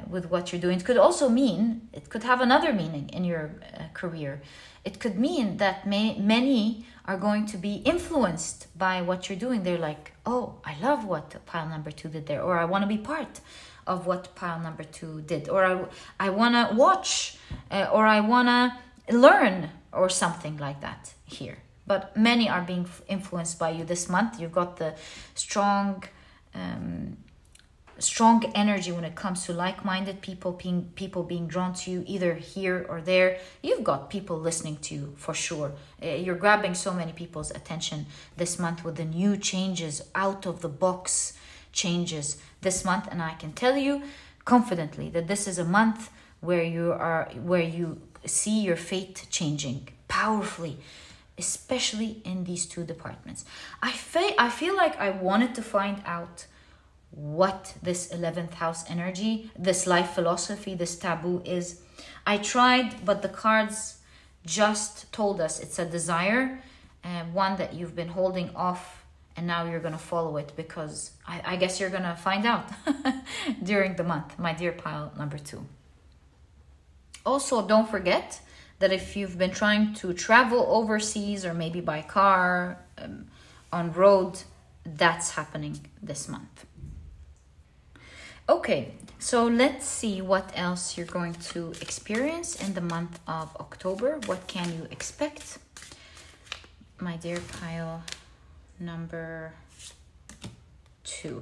with what you're doing. It could also mean, it could have another meaning in your career. It could mean that many are going to be influenced by what you're doing. They're like, oh, I love what pile number 2 did there, or I want to be part of what pile number 2 did, or I want to watch, or I want to learn, or something like that here. But many are being influenced by you this month. You've got the strong energy when it comes to like-minded people being drawn to you, either here or there. You've got people listening to you for sure. You're grabbing so many people's attention this month with the new changes, out of the box changes this month. And I can tell you confidently that this is a month where you see your fate changing powerfully, especially in these two departments. I feel like I wanted to find out what this 11th house energy, this life philosophy, this taboo is. I tried, but the cards just told us it's a desire, one that you've been holding off, and now you're going to follow it, because I guess you're going to find out during the month, my dear pile number 2. Also, don't forget that if you've been trying to travel overseas, or maybe by car, on road, that's happening this month. Okay, so let's see what else you're going to experience in the month of October. What can you expect? My dear pile number 2.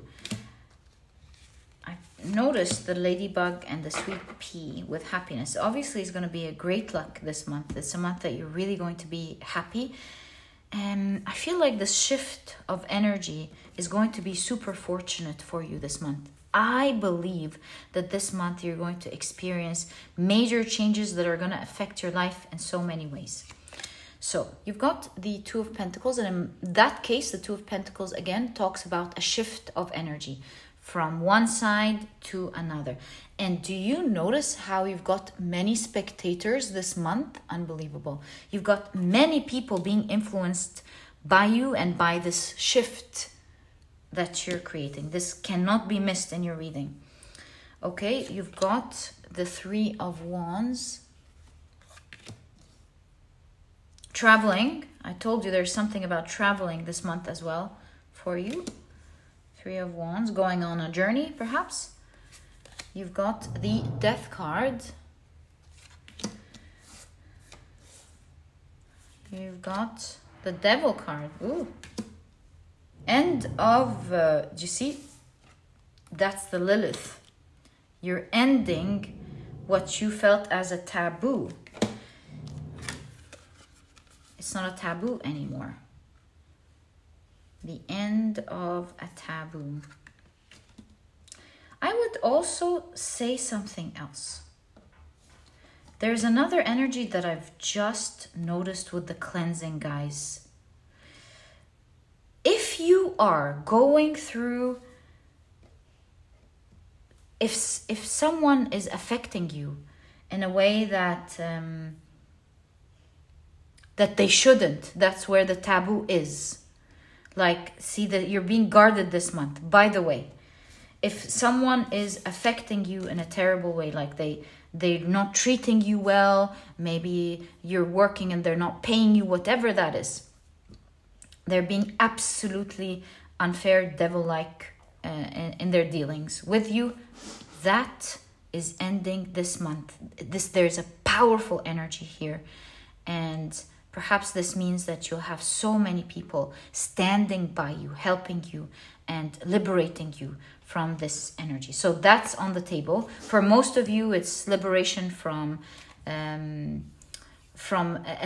I noticed the ladybug and the sweet pea with happiness. Obviously, it's going to be a great luck this month. It's a month that you're really going to be happy. And I feel like the shift of energy is going to be super fortunate for you this month. I believe that this month you're going to experience major changes that are going to affect your life in so many ways. So you've got the Two of Pentacles, and in that case, the Two of Pentacles again talks about a shift of energy from one side to another. And do you notice how you've got many spectators this month? Unbelievable. You've got many people being influenced by you and by this shift that you're creating. This cannot be missed in your reading. Okay, you've got the Three of Wands. Traveling. I told you there's something about traveling this month as well for you. Three of Wands, going on a journey perhaps. You've got the Death card. You've got the Devil card. Ooh. End of, do you see? That's the Lilith. You're ending what you felt as a taboo. It's not a taboo anymore. The end of a taboo. I would also say something else. There's another energy that I've just noticed with the cleansing, guys. If you are going through, if someone is affecting you in a way that that they shouldn't, that's where the taboo is. Like, see that you're being guarded this month. By the way, if someone is affecting you in a terrible way, like they're not treating you well, maybe you're working and they're not paying you, whatever that is, they're being absolutely unfair, devil-like in their dealings with you, that is ending this month. There's a powerful energy here, and perhaps this means that you'll have so many people standing by you, helping you, and liberating you from this energy. So that's on the table. For most of you, it's liberation from a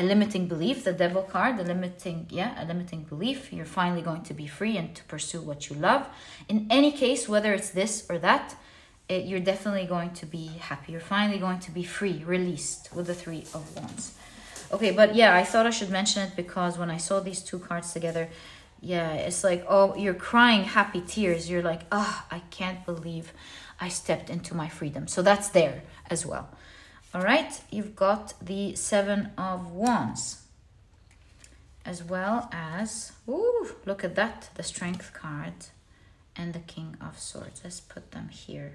limiting belief, the Devil card, a limiting belief. You're finally going to be free and to pursue what you love. In any case, whether it's this or that, you're definitely going to be happy. You're finally going to be free, released with the Three of Wands. Okay, but yeah, I thought I should mention it because when I saw these two cards together, yeah, it's like, oh, you're crying happy tears. You're like, oh, I can't believe I stepped into my freedom. So that's there as well. All right, you've got the Seven of Wands, as well as, ooh, look at that, the Strength card and the King of Swords. Let's put them here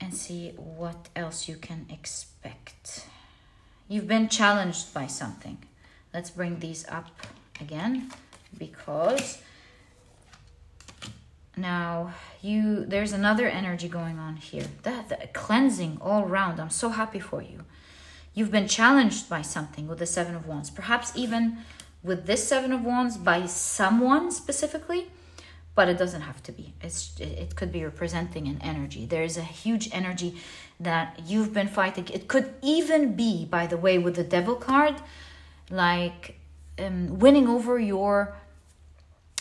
and see what else you can expect. You've been challenged by something. Let's bring these up again, because now there's another energy going on here. That cleansing all around. I'm so happy for you. You've been challenged by something with the Seven of Wands. Perhaps even with this Seven of Wands by someone specifically, but it doesn't have to be. It could be representing an energy. There is a huge energy that you've been fighting. It could even be, by the way, with the Devil card, like winning over your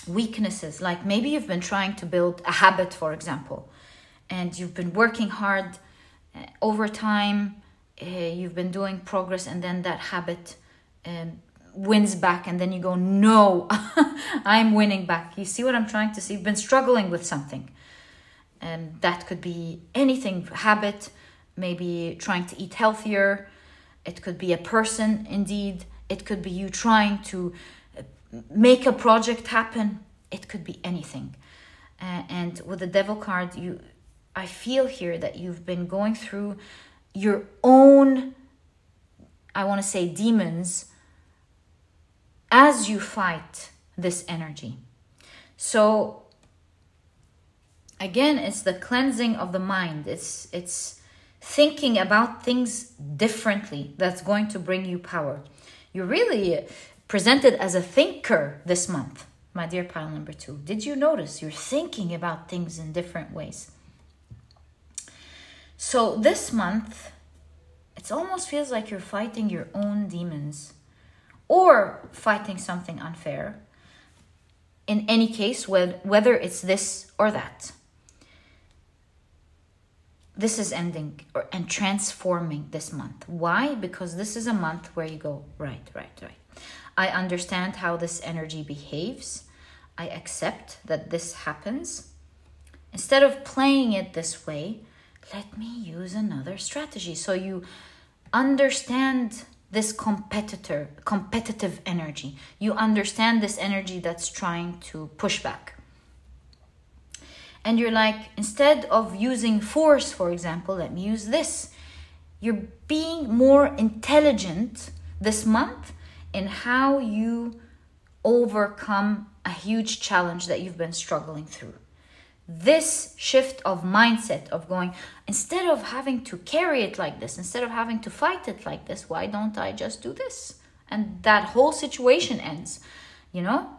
weaknesses. Like maybe you've been trying to build a habit, for example, and you've been working hard over time. You've been doing progress, and then that habit wins back, and then you go, no, I'm winning back. You see what I'm trying to say? You've been struggling with something, and that could be anything, habit, maybe trying to eat healthier. It could be a person, indeed. It could be you trying to make a project happen. It could be anything. And with the Devil card, I feel here that you've been going through your own, I want to say, demons as you fight this energy. So again, it's the cleansing of the mind. It's thinking about things differently that's going to bring you power. You're really presented as a thinker this month, my dear pile number 2. Did you notice you're thinking about things in different ways? So this month, it almost feels like you're fighting your own demons or fighting something unfair. In any case, whether it's this or that. this is ending and transforming this month. Why? Because this is a month where you go, right. I understand how this energy behaves. I accept that this happens. Instead of playing it this way, let me use another strategy. So you understand this competitive energy. You understand this energy that's trying to push back. And you're like, instead of using force, for example, let me use this. You're being more intelligent this month in how you overcome a huge challenge that you've been struggling through. This shift of mindset of going, instead of having to carry it like this, instead of having to fight it like this, why don't I just do this? And that whole situation ends, you know?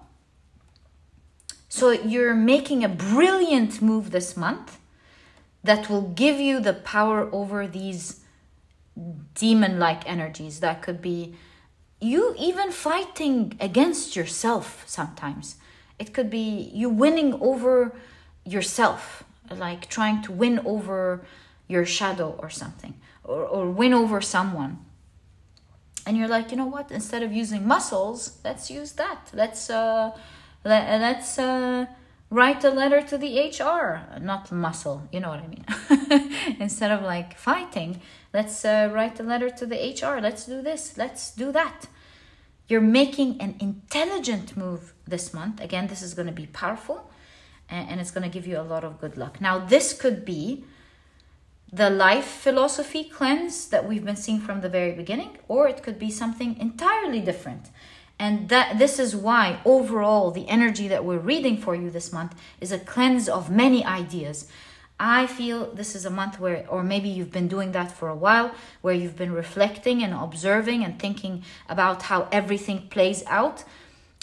So you're making a brilliant move this month that will give you the power over these demon-like energies. That could be you even fighting against yourself sometimes. It could be you winning over yourself, like trying to win over your shadow or something, or win over someone. And you're like, you know what? Instead of using muscles, let's use that. Let's write a letter to the HR, not muscle, you know what I mean? Instead of like fighting, let's write a letter to the HR. Let's do this. Let's do that. You're making an intelligent move this month. Again, this is going to be powerful and it's going to give you a lot of good luck. Now, this could be the life philosophy cleanse that we've been seeing from the very beginning, or it could be something entirely different. And this is why overall the energy that we're reading for you this month is a cleanse of many ideas. I feel this is a month where, or maybe you've been doing that for a while, where you've been reflecting and observing and thinking about how everything plays out.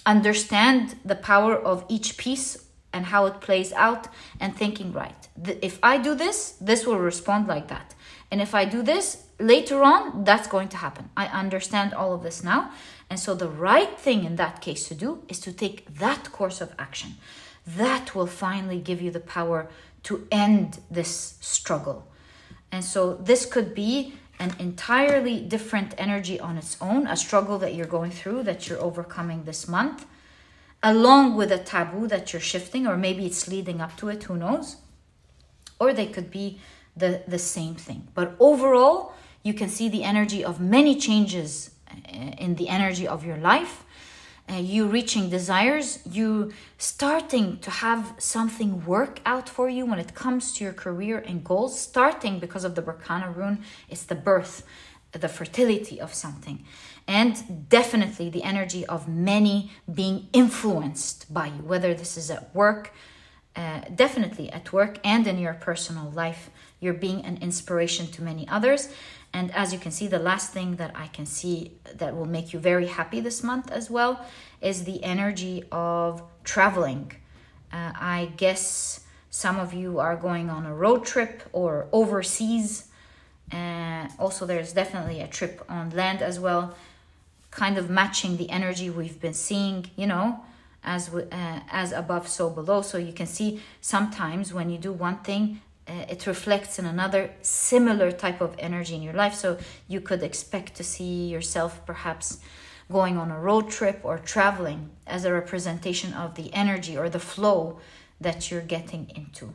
Understand the power of each piece and how it plays out, and thinking, right, if I do this, this will respond like that. And if I do this later on, that's going to happen. I understand all of this now. And so the right thing in that case to do is to take that course of action. That will finally give you the power to end this struggle. And so this could be an entirely different energy on its own, a struggle that you're going through, that you're overcoming this month, along with a taboo that you're shifting, or maybe it's leading up to it, who knows? Or they could be the same thing. But overall, you can see the energy of many changes in the energy of your life. You reaching desires, you starting to have something work out for you when it comes to your career and goals. Starting because of the Berkana rune, it's the birth, the fertility of something. And definitely the energy of many being influenced by you, whether this is at work, definitely at work and in your personal life. You're being an inspiration to many others. And as you can see, the last thing that I can see that will make you very happy this month as well is the energy of traveling. I guess some of you are going on a road trip or overseas. Also, there's definitely a trip on land as well, kind of matching the energy we've been seeing, you know, as above, so below. So you can see sometimes when you do one thing, it reflects in another similar type of energy in your life. So you could expect to see yourself perhaps going on a road trip or traveling as a representation of the energy or the flow that you're getting into.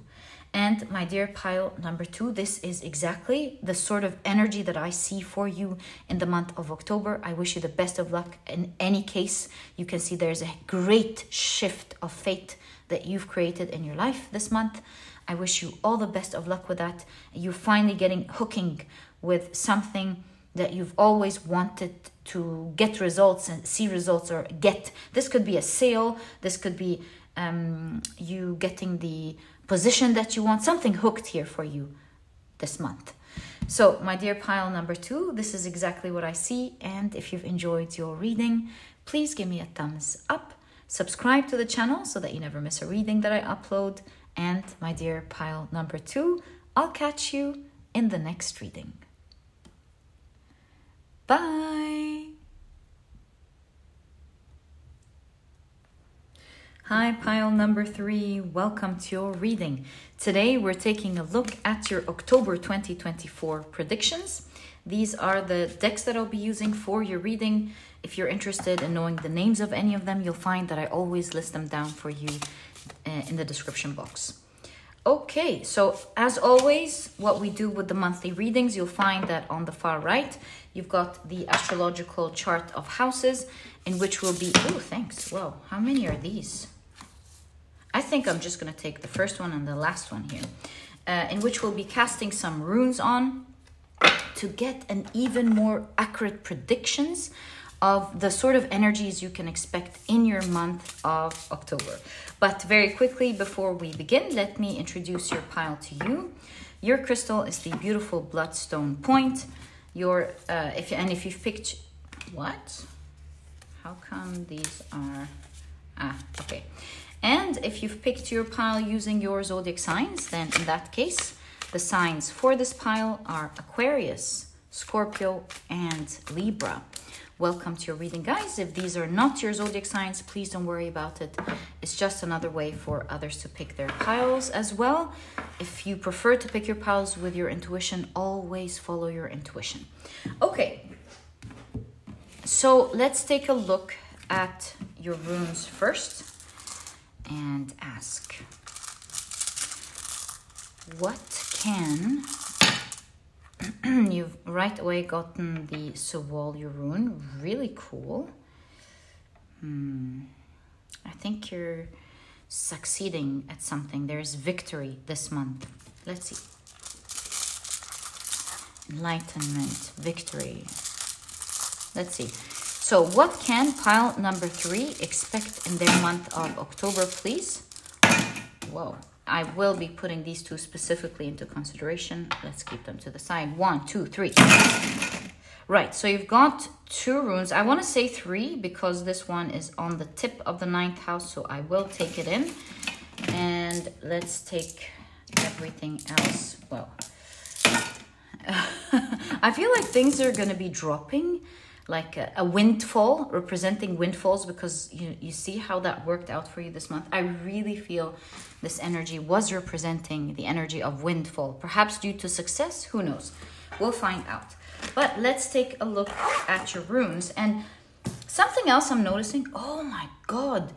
And my dear pile number 2, this is exactly the sort of energy that I see for you in the month of October. I wish you the best of luck in any case. You can see there's a great shift of fate that you've created in your life this month. I wish you all the best of luck with that. You're finally hooking with something that you've always wanted to get results and see results or get. This could be a sale. This could be you getting the position that you want. Something hooked here for you this month. So my dear pile number 2, this is exactly what I see. And if you've enjoyed your reading, please give me a thumbs up. Subscribe to the channel so that you never miss a reading that I upload. And my dear pile number 2, I'll catch you in the next reading. Bye. Hi, pile number 3. Welcome to your reading. Today we're taking a look at your October 2024 predictions. These are the decks that I'll be using for your reading. If you're interested in knowing the names of any of them, you'll find that I always list them down for you in the description box. Okay, so as always, what we do with the monthly readings, you'll find that on the far right, you've got the astrological chart of houses, in which will be, oh, thanks. Wow, how many are these? I think I'm just going to take the first one and the last one here, in which we'll be casting some runes on to get an even more accurate predictions of the sort of energies you can expect in your month of October. But very quickly, before we begin, let me introduce your pile to you. Your crystal is the beautiful Bloodstone point. If you've picked, what? How come these are, okay. And if you've picked your pile using your zodiac signs, then in that case, the signs for this pile are Aquarius, Scorpio, and Libra. Welcome to your reading, guys. If these are not your zodiac signs, please don't worry about it. It's just another way for others to pick their piles as well. If you prefer to pick your piles with your intuition, always follow your intuition. Okay, so let's take a look at your runes first and ask, what can... You've right away gotten the Sodalite rune. Really cool. I think you're succeeding at something. There's victory this month. Let's see. Enlightenment, victory. Let's see. So what can pile number 3 expect in their month of October, please? Whoa. I will be putting these two specifically into consideration. Let's keep them to the side. 1, 2, 3. Right, so you've got 2 runes. I want to say 3 because this one is on the tip of the 9th house, so I will take it in. And let's take everything else. Well, I feel like things are going to be dropping, like a windfall, representing windfalls, because you see how that worked out for you this month. I really feel this energy was representing the energy of windfall, perhaps due to success, who knows? We'll find out. But let's take a look at your runes. And something else I'm noticing, oh my God,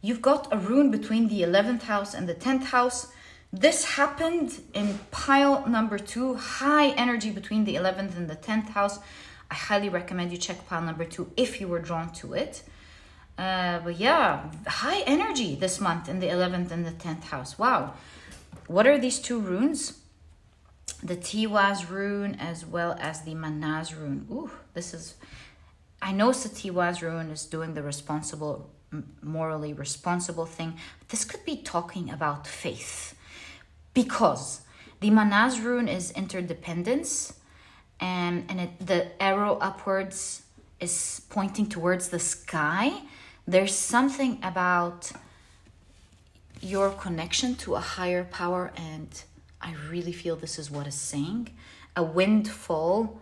you've got a rune between the 11th house and the 10th house. This happened in pile number 2, high energy between the 11th and the 10th house. I highly recommend you check pile number 2 if you were drawn to it. But yeah, high energy this month in the 11th and the 10th house. Wow. What are these 2 runes? The Tiwaz rune as well as the Manaz rune. Ooh, this is... I know the Tiwaz rune is doing the responsible, morally responsible thing. But this could be talking about faith. Because the Manaz rune is interdependence. And the arrow upwards is pointing towards the sky. There's something about your connection to a higher power, and I really feel this is what it's saying. A windfall.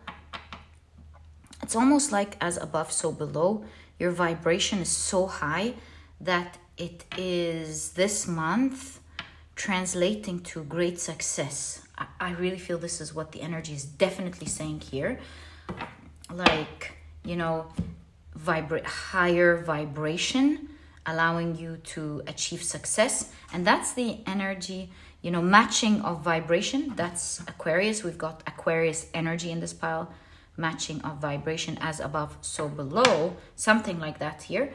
It's almost like as above, so below. Your vibration is so high that it is this month translating to great success. I really feel this is what the energy is definitely saying here. Like, you know, higher vibration, allowing you to achieve success. And that's the energy, you know, matching of vibration. That's Aquarius. We've got Aquarius energy in this pile. Matching of vibration, as above, so below. Something like that here.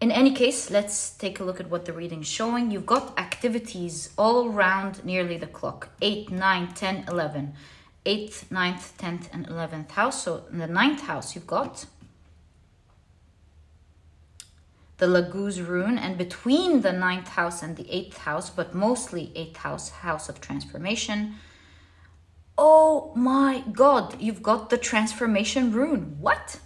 In any case, let's take a look at what the reading is showing. You've got activities all around nearly the clock. 8, 9, 10, 11. 8th, 9th, 10th, and 11th house. So in the 9th house, you've got the Laguz rune. And between the 9th house and the 8th house, but mostly 8th house, house of transformation. Oh my God, you've got the transformation rune. What?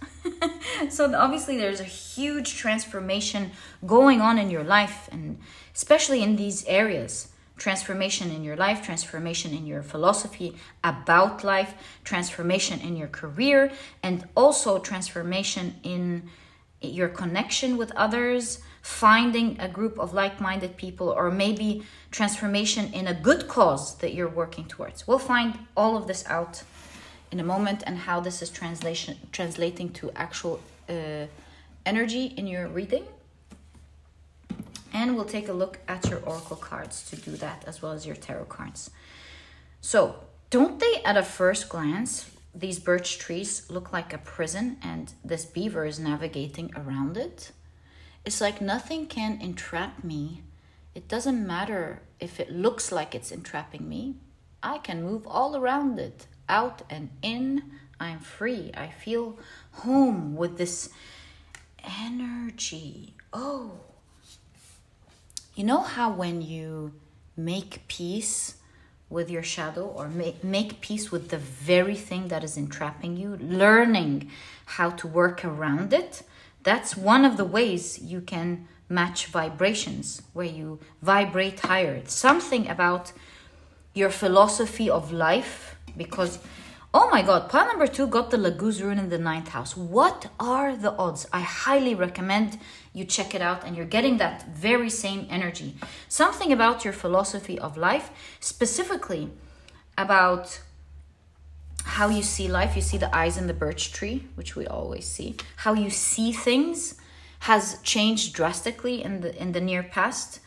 So obviously there's a huge transformation going on in your life, and especially in these areas. Transformation in your life, transformation in your philosophy about life, transformation in your career, and also transformation in your connection with others, finding a group of like-minded people, or maybe transformation in a good cause that you're working towards. We'll find all of this out in a moment, and how this is translating to actual energy in your reading. And we'll take a look at your oracle cards to do that, as well as your tarot cards. So, don't they at a first glance, these birch trees look like a prison, and this beaver is navigating around it? It's like nothing can entrap me. It doesn't matter if it looks like it's entrapping me. I can move all around it, out and in. I'm free. I feel home with this energy. Oh, you know how when you make peace with your shadow, or make peace with the very thing that is entrapping you, learning how to work around it, that's one of the ways you can match vibrations, where you vibrate higher. It's something about your philosophy of life, because, oh my God, pile number 2 got the Laguz rune in the 9th house. What are the odds? I highly recommend you check it out, and you're getting that very same energy. Something about your philosophy of life, specifically about how you see life. You see the eyes in the birch tree, which we always see. How you see things has changed drastically in the near past.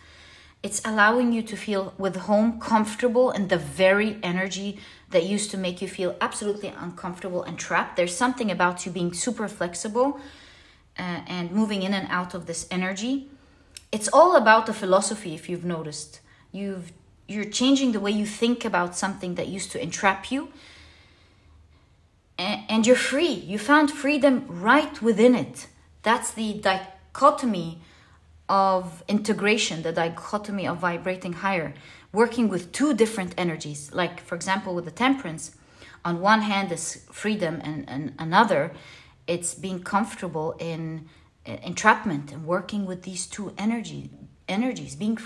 It's allowing you to feel with home, comfortable in the very energy that used to make you feel absolutely uncomfortable and trapped. There's something about you being super flexible and moving in and out of this energy. It's all about the philosophy, if you've noticed. You're changing the way you think about something that used to entrap you. And you're free. You found freedom right within it. That's the dichotomy of integration, the dichotomy of vibrating higher, working with two different energies. Like, for example, with the temperance, on one hand is freedom, and another, it's being comfortable in entrapment, and working with these two energies, being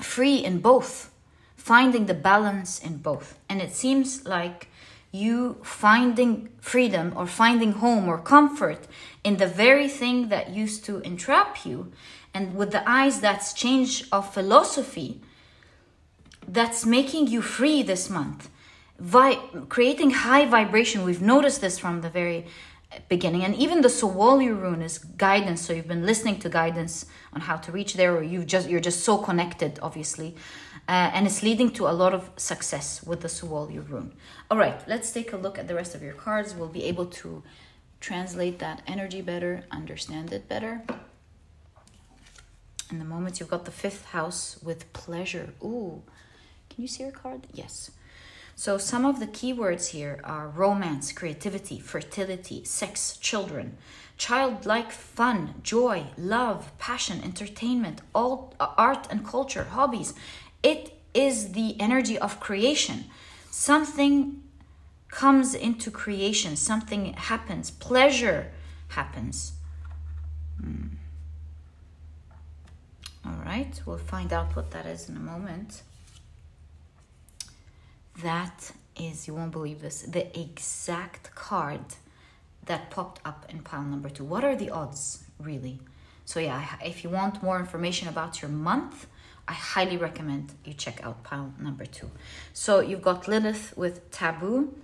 free in both, finding the balance in both. And it seems like you finding freedom, or finding home or comfort in the very thing that used to entrap you. And with the eyes, that's change of philosophy that's making you free this month. Creating high vibration. We've noticed this from the very beginning. And even the Sowoli rune is guidance. So you've been listening to guidance on how to reach there, or you're just so connected, obviously. And it's leading to a lot of success with the Sowoli rune. All right, let's take a look at the rest of your cards. We'll be able to translate that energy better, understand it better. In the moment, you've got the 5th house with pleasure. Ooh, can you see your card? Yes. So some of the keywords here are romance, creativity, fertility, sex, children, childlike fun, joy, love, passion, entertainment, all art and culture, hobbies. It is the energy of creation. Something comes into creation. Something happens. Pleasure happens. All right. We'll find out what that is in a moment. That is, you won't believe this, the exact card that popped up in pile number 2. What are the odds, really? So yeah, if you want more information about your month, I highly recommend you check out pile number 2. So you've got Lilith with taboo,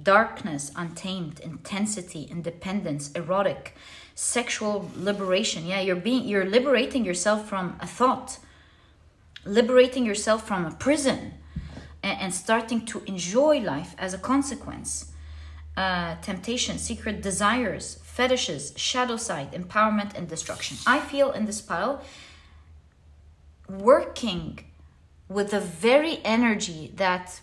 darkness, untamed, intensity, independence, erotic, sexual liberation. Yeah, you're liberating yourself from a thought, liberating yourself from a prison, and starting to enjoy life as a consequence. Temptation, secret desires, fetishes, shadow side, empowerment, and destruction. I feel in this pile, working with the very energy that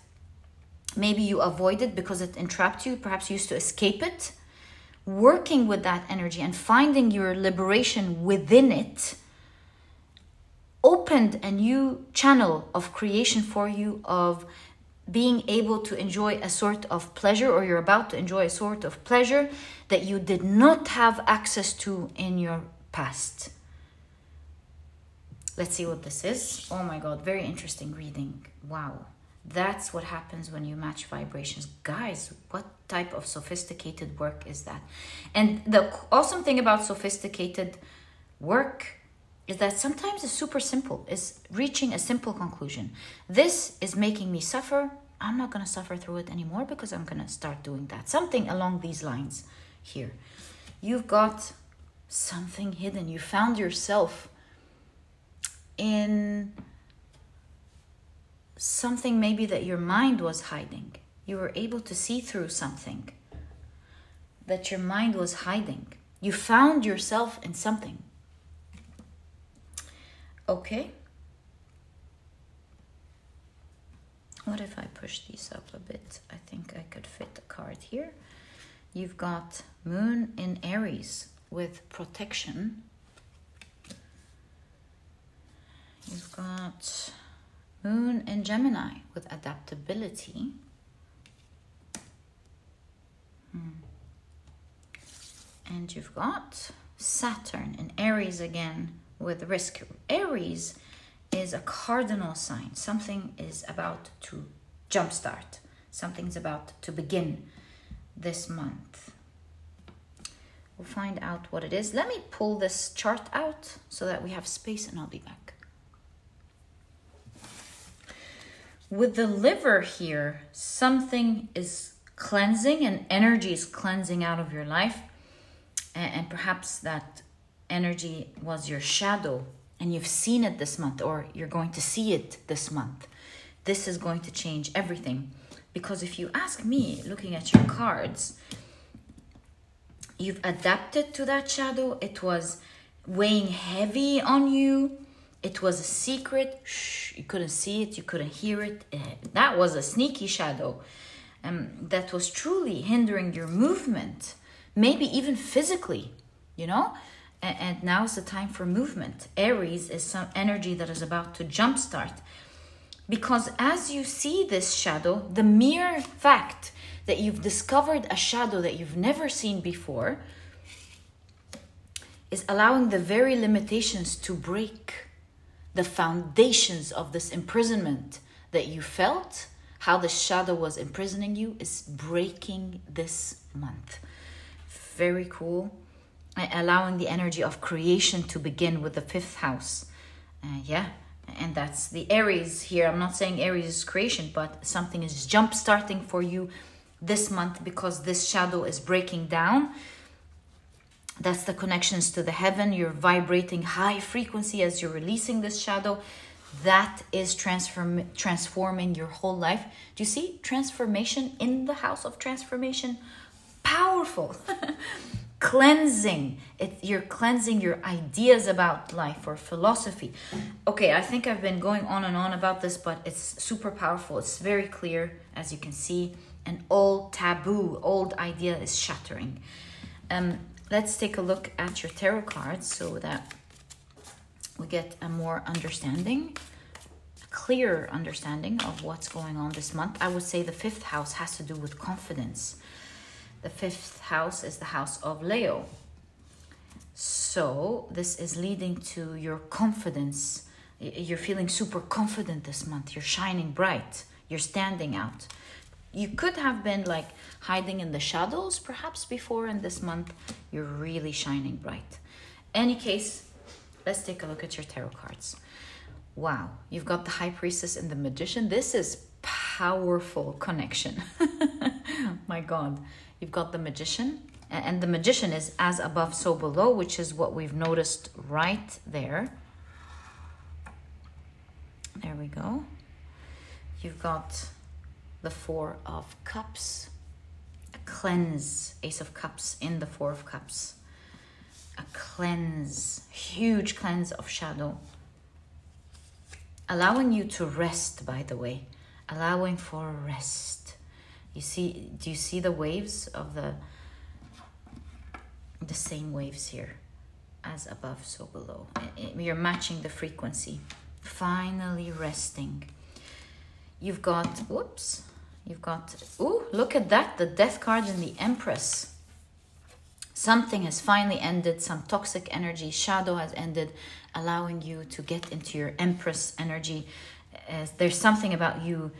maybe you avoided because it entrapped you, perhaps you used to escape it, working with that energy and finding your liberation within it, opened a new channel of creation for you, of being able to enjoy a sort of pleasure, or you're about to enjoy a sort of pleasure that you did not have access to in your past. Let's see what this is. Oh my God, very interesting reading. Wow. That's what happens when you match vibrations. Guys, what type of sophisticated work is that? And the awesome thing about sophisticated work is that sometimes it's super simple. It's reaching a simple conclusion. This is making me suffer. I'm not going to suffer through it anymore because I'm going to start doing that. Something along these lines here. You've got something hidden. You found yourself in something maybe that your mind was hiding. You were able to see through something that your mind was hiding. You found yourself in something. Okay. What if I push these up a bit? I think I could fit a card here. You've got Moon in Aries with protection. You've got Moon in Gemini with adaptability. And you've got Saturn in Aries again with risk. Aries is a cardinal sign. Something is about to jumpstart. Something's about to begin this month. We'll find out what it is. Let me pull this chart out so that we have space and I'll be back. With the liver here, something is cleansing and energy is cleansing out of your life. And perhaps that energy was your shadow and you've seen it this month, or you're going to see it this month. This is going to change everything. Because if you ask me, looking at your cards, you've adapted to that shadow. It was weighing heavy on you. It was a secret. Shh, you couldn't see it. You couldn't hear it. That was a sneaky shadow that was truly hindering your movement. Maybe even physically, you know? And now is the time for movement. Aries is some energy that is about to jumpstart. Because as you see this shadow, the mere fact that you've discovered a shadow that you've never seen before is allowing the very limitations to break. The foundations of this imprisonment that you felt, how the shadow was imprisoning you, is breaking this month. Very cool. Allowing the energy of creation to begin with the 5th house. And that's the Aries here. I'm not saying Aries is creation, but something is jump starting for you this month because this shadow is breaking down. That's the connections to the heaven. You're vibrating high frequency as you're releasing this shadow. That is transforming your whole life. Do you see transformation in the house of transformation? Powerful. Cleansing. You're cleansing your ideas about life or philosophy. Okay, I think I've been going on and on about this, but it's super powerful. It's very clear, as you can see. An old taboo, old idea is shattering. Let's take a look at your tarot cards so that we get a more understanding, a clearer understanding of what's going on this month. I would say the 5th house has to do with confidence. The 5th house is the house of Leo. So this is leading to your confidence. You're feeling super confident this month. You're shining bright. You're standing out. You could have been like hiding in the shadows perhaps before, and this month you're really shining bright. Any case, let's take a look at your tarot cards. Wow, you've got the High Priestess and the Magician. This is powerful connection. My God. You've got the Magician, and the Magician is as above, so below, which is what we've noticed right there. There we go. You've got the 4 of Cups, a cleanse, Ace of Cups in the 4 of Cups, a cleanse, huge cleanse of shadow, allowing you to rest, by the way, allowing for rest. You see, do you see the waves of the same waves here? As above, so below. You're matching the frequency. Finally resting. You've got, ooh, look at that, the Death card and the Empress. Something has finally ended, some toxic energy, shadow has ended, allowing you to get into your Empress energy. There's something about you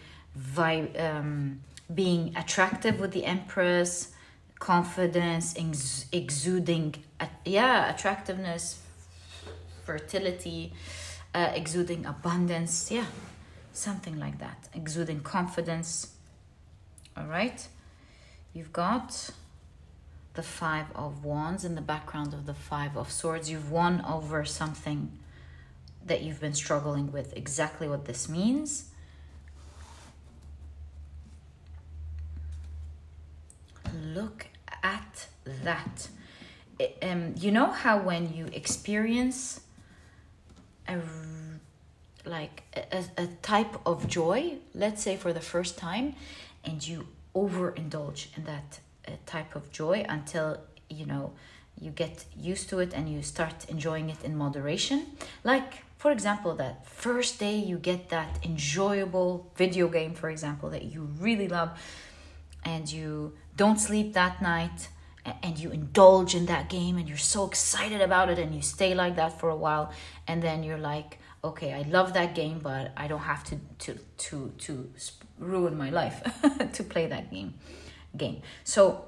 being attractive with the Empress, confidence, exuding, attractiveness, fertility, exuding abundance, something like that, exuding confidence. All right, you've got the Five of Wands in the background of the Five of Swords. You've won over something that you've been struggling with. Exactly what this means. Look at that. You know how when you experience a type of joy, let's say for the first time, and you overindulge in that type of joy until you get used to it and you start enjoying it in moderation. Like, for example, that first day you get that enjoyable video game, for example, that you really love, and you don't sleep that night, and you indulge in that game, and you're so excited about it, and you stay like that for a while, and then you're like, okay, I love that game, but I don't have to ruin my life to play that game. So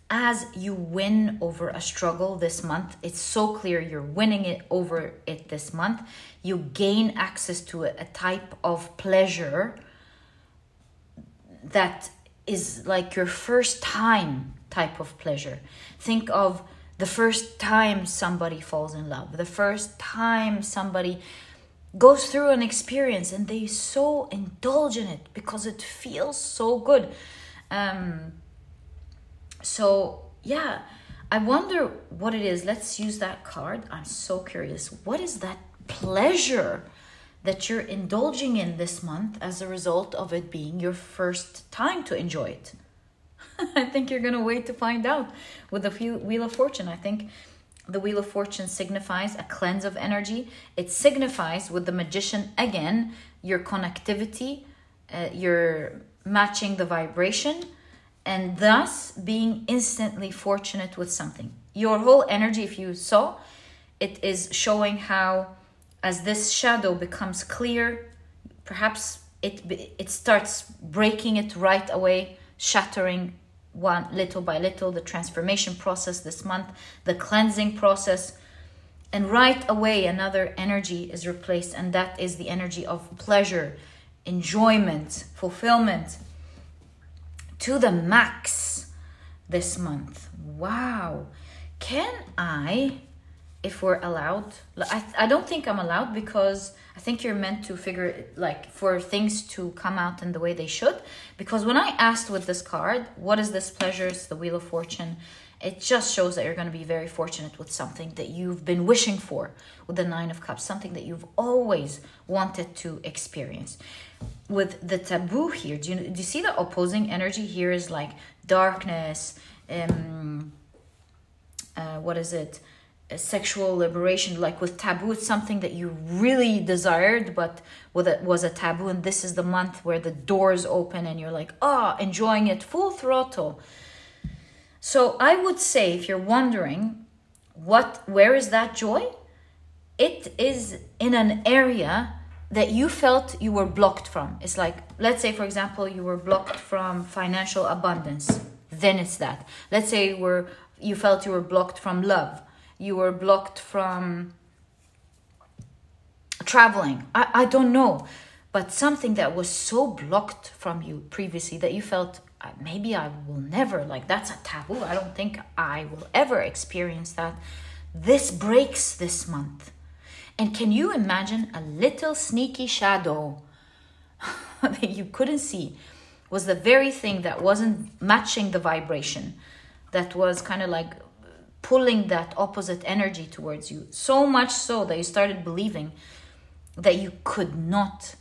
as you win over a struggle this month, it's so clear you're winning it over it this month. You gain access to a type of pleasure that is like your first time type of pleasure. Think of the first time somebody falls in love, the first time somebody goes through an experience and they so indulge in it because it feels so good. I wonder what it is. Let's use that card. I'm so curious. What is that pleasure that you're indulging in this month as a result of it being your first time to enjoy it? I think you're going to wait to find out with the Wheel of Fortune. I think the Wheel of Fortune signifies a cleanse of energy. It signifies with the Magician, again, your connectivity, your matching the vibration, and thus being instantly fortunate with something. Your whole energy, if you saw, it is showing how as this shadow becomes clear, perhaps it starts breaking it right away, shattering one little by little, the transformation process this month, the cleansing process, and right away another energy is replaced, and that is the energy of pleasure, enjoyment, fulfillment to the max this month. Wow. Can I, if we're allowed, I don't think I'm allowed, because I think you're meant to figure it, like, for things to come out in the way they should. Because when I asked with this card, what is this pleasure? It's the Wheel of Fortune. It just shows that you're going to be very fortunate with something that you've been wishing for, with the Nine of Cups, something that you've always wanted to experience. With the taboo here, do you see the opposing energy here is like darkness, what is it? Sexual liberation. Like with taboo, it's something that you really desired, but was a taboo, and this is the month where the doors open and you're like, enjoying it full throttle. So I would say, if you're wondering where is that joy, it is in an area that you felt you were blocked from. It's like, let's say, for example, you were blocked from financial abundance, then it's that. Let's say you felt you were blocked from love, you were blocked from traveling, I don't know, but something that was so blocked from you previously that you felt, maybe I will never, like, that's a taboo, I don't think I will ever experience that. This breaks this month. And can you imagine a little sneaky shadow that you couldn't see was the very thing that wasn't matching the vibration, that was kind of like pulling that opposite energy towards you, so much so that you started believing that you could not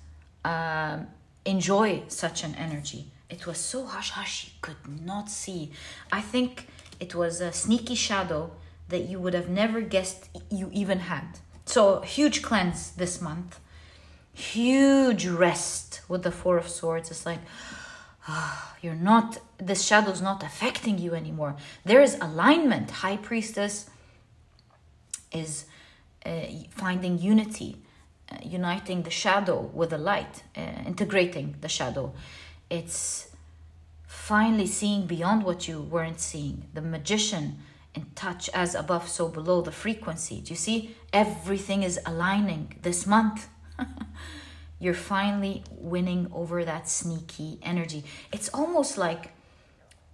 enjoy such an energy. It was so hush-hush, you could not see. I think it was a sneaky shadow that you would have never guessed you even had. So huge cleanse this month, huge rest with the Four of Swords. It's like, you're not, this shadow's not affecting you anymore. There is alignment. High Priestess is finding unity, uniting the shadow with the light, integrating the shadow. It's finally seeing beyond what you weren't seeing. The magician in touch, as above, so below, the frequency. Do you see? Everything is aligning this month. You're finally winning over that sneaky energy. It's almost like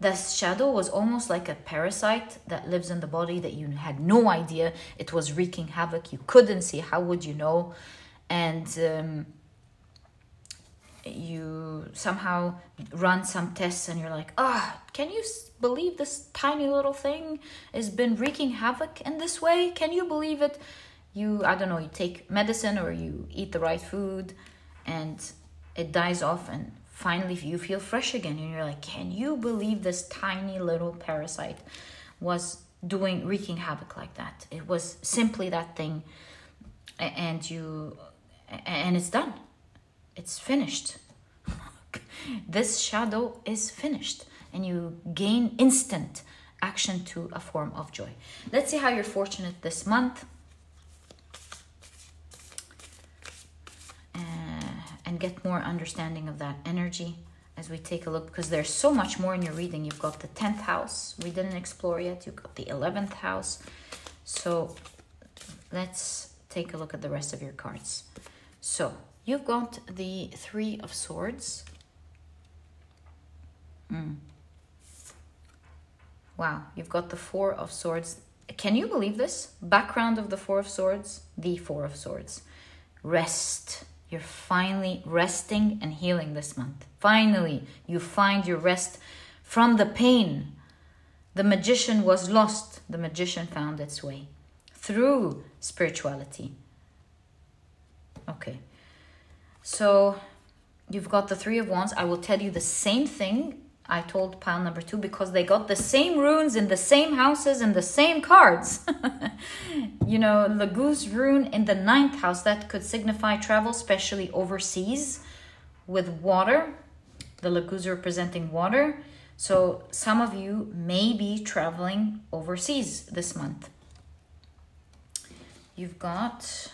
the shadow was almost like a parasite that lives in the body that you had no idea it was wreaking havoc. You couldn't see. How would you know? And you somehow run some tests and you're like, can you believe this tiny little thing has been wreaking havoc in this way? Can you believe it? I don't know, you take medicine or you eat the right food and it dies off, and finally you feel fresh again, and you're like, can you believe this tiny little parasite was wreaking havoc like that? It was simply that thing, and it's done. It's finished. This shadow is finished, and you gain instant action to a form of joy. Let's see how you're fortunate this month. And get more understanding of that energy as we take a look, because there's so much more in your reading. You've got the 10th house we didn't explore yet. You've got the 11th house. So let's take a look at the rest of your cards. So you've got the 3 of Swords. Wow, you've got the 4 of Swords. Can you believe this? Background of the 4 of Swords, the 4 of Swords. Rest. You're finally resting and healing this month. Finally, you find your rest from the pain. The magician was lost. The magician found its way through spirituality. Okay. So you've got the 3 of Wands. I will tell you the same thing I told pile number 2, because they got the same runes in the same houses and the same cards. You know, the goose rune in the 9th house, that could signify travel, especially overseas, with water. The Laguz representing water. So some of you may be traveling overseas this month. You've got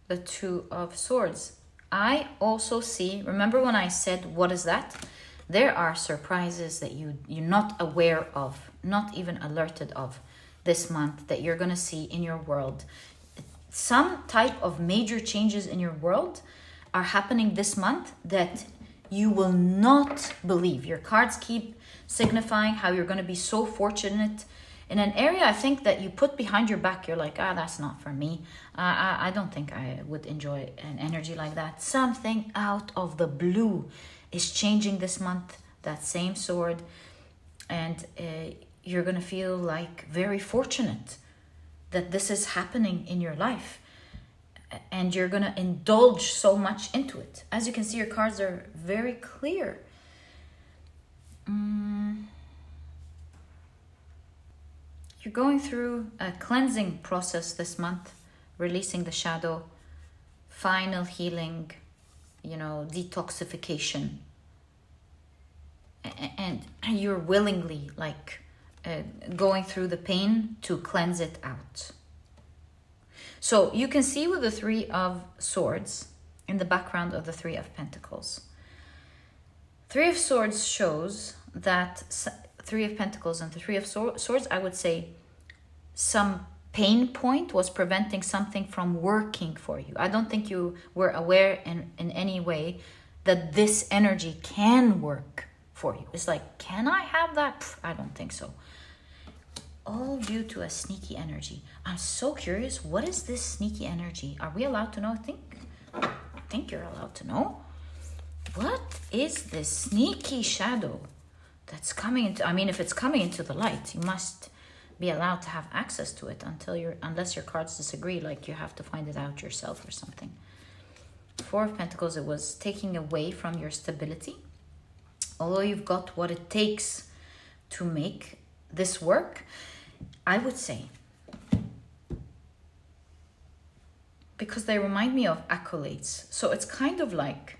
the 2 of Swords. I also see, remember when I said, what is that? There are surprises that you're not aware of, not even alerted of this month, that you're going to see in your world. Some type of major changes in your world are happening this month that you will not believe. Your cards keep signifying how you're going to be so fortunate in an area, I think, that you put behind your back. You're like, that's not for me. I don't think I would enjoy an energy like that. Something out of the blue is changing this month, that same sword. And you're going to feel like very fortunate that this is happening in your life. And you're going to indulge so much into it. As you can see, your cards are very clear. You're going through a cleansing process this month, releasing the shadow, final healing, detoxification. And you're willingly going through the pain to cleanse it out. So you can see with the 3 of Swords in the background of the 3 of Pentacles. 3 of Swords shows that 3 of Pentacles and the 3 of Swords, I would say some pain point was preventing something from working for you. I don't think you were aware in any way that this energy can work for you. It's like, can I have that? I don't think so. All due to a sneaky energy. I'm so curious, what is this sneaky energy? Are we allowed to know? I think you're allowed to know. What is this sneaky shadow that's coming into, if it's coming into the light, you must be allowed to have access to it unless your cards disagree, like you have to find it out yourself or something. 4 of Pentacles, it was taking away from your stability. Although you've got what it takes to make this work, I would say, because they remind me of accolades. So it's kind of like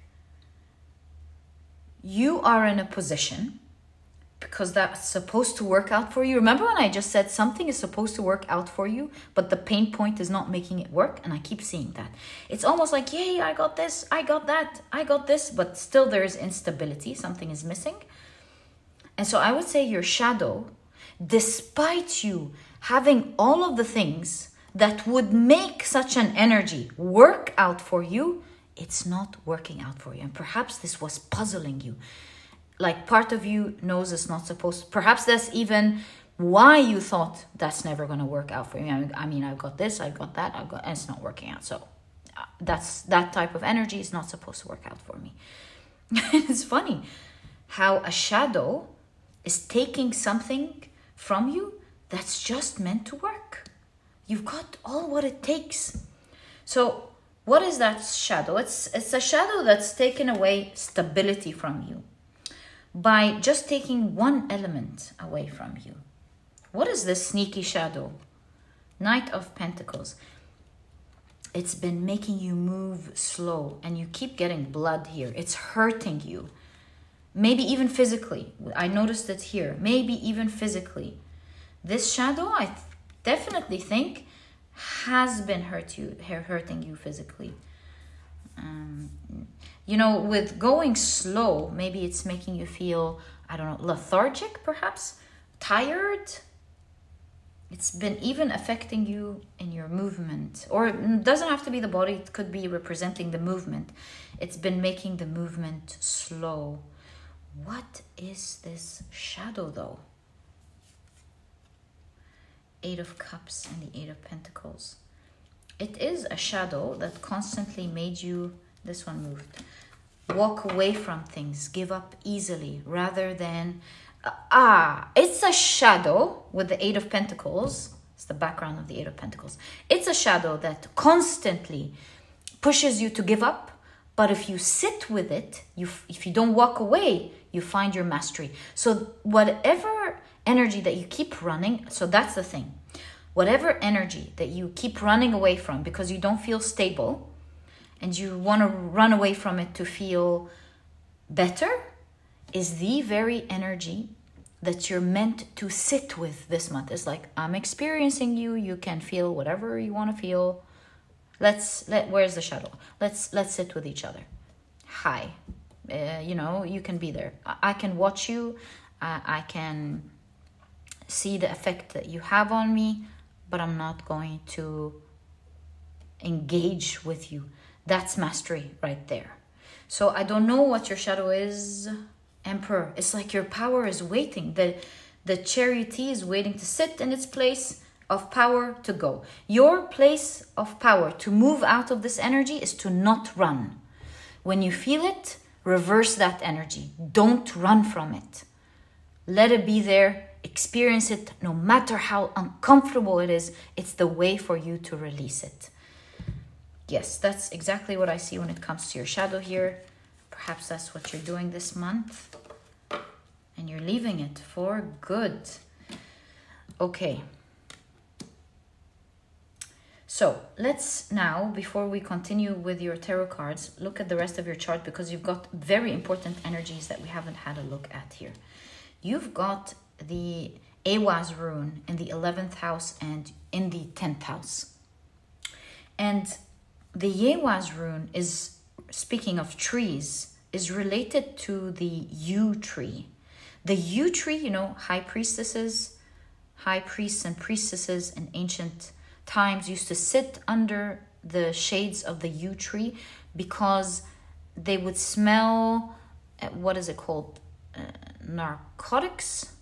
you are in a position because that's supposed to work out for you. Remember when I just said something is supposed to work out for you, but the pain point is not making it work? And I keep seeing that. It's almost like, yay, I got this, I got that, I got this, but still there's instability. Something is missing. And so I would say your shadow, despite you having all of the things that would make such an energy work out for you, it's not working out for you. And perhaps this was puzzling you. Like part of you knows it's not supposed to. Perhaps that's even why you thought that's never going to work out for you. I mean, I've got this, I've got that, and it's not working out. So that type of energy is not supposed to work out for me. It's funny how a shadow is taking something from you that's just meant to work. You've got all what it takes. So what is that shadow? It's a shadow that's taken away stability from you by just taking one element away from you. What is this sneaky shadow? Knight of Pentacles. It's been making you move slow and you keep getting blood here. It's hurting you. Maybe even physically. I noticed it here. Maybe even physically. This shadow, I definitely think, has been hurting you physically. You know, with going slow, maybe it's making you feel, I don't know, lethargic perhaps, tired. It's been even affecting you in your movement. Or it doesn't have to be the body, it could be representing the movement. It's been making the movement slow. What is this shadow though? Eight of Cups and the Eight of Pentacles. It is a shadow that constantly made you, this one moved, walk away from things, give up easily rather than, it's a shadow with the Eight of Pentacles. It's the background of the Eight of Pentacles. It's a shadow that constantly pushes you to give up, but if you sit with it, if you don't walk away, you find your mastery. So whatever energy that you keep running, so that's the thing. Whatever energy that you keep running away from because you don't feel stable and you want to run away from it to feel better, is the very energy that you're meant to sit with this month. It's like, I'm experiencing you. You can feel whatever you want to feel. Where's the shadow? Let's sit with each other. Hi. You know, you can be there. I can watch you. I can see the effect that you have on me, but I'm not going to engage with you. That's mastery right there. So I don't know what your shadow is, Emperor. It's like your power is waiting. The chariot is waiting to sit in its place of power to go. Your place of power to move out of this energy is to not run. When you feel it, reverse that energy. Don't run from it. Let it be there. Experience it no matter how uncomfortable it is. It's the way for you to release it. Yes, that's exactly what I see when it comes to your shadow here. Perhaps that's what you're doing this month. And you're leaving it for good. Okay. So let's now, before we continue with your tarot cards, look at the rest of your chart because you've got very important energies that we haven't had a look at here. You've got the Awaz rune in the 11th house and in the 10th house. And the Awaz rune is, speaking of trees, is related to the yew tree. The yew tree, you know, high priests and priestesses in ancient times used to sit under the shades of the yew tree because they would smell, what is it called? Narcotics?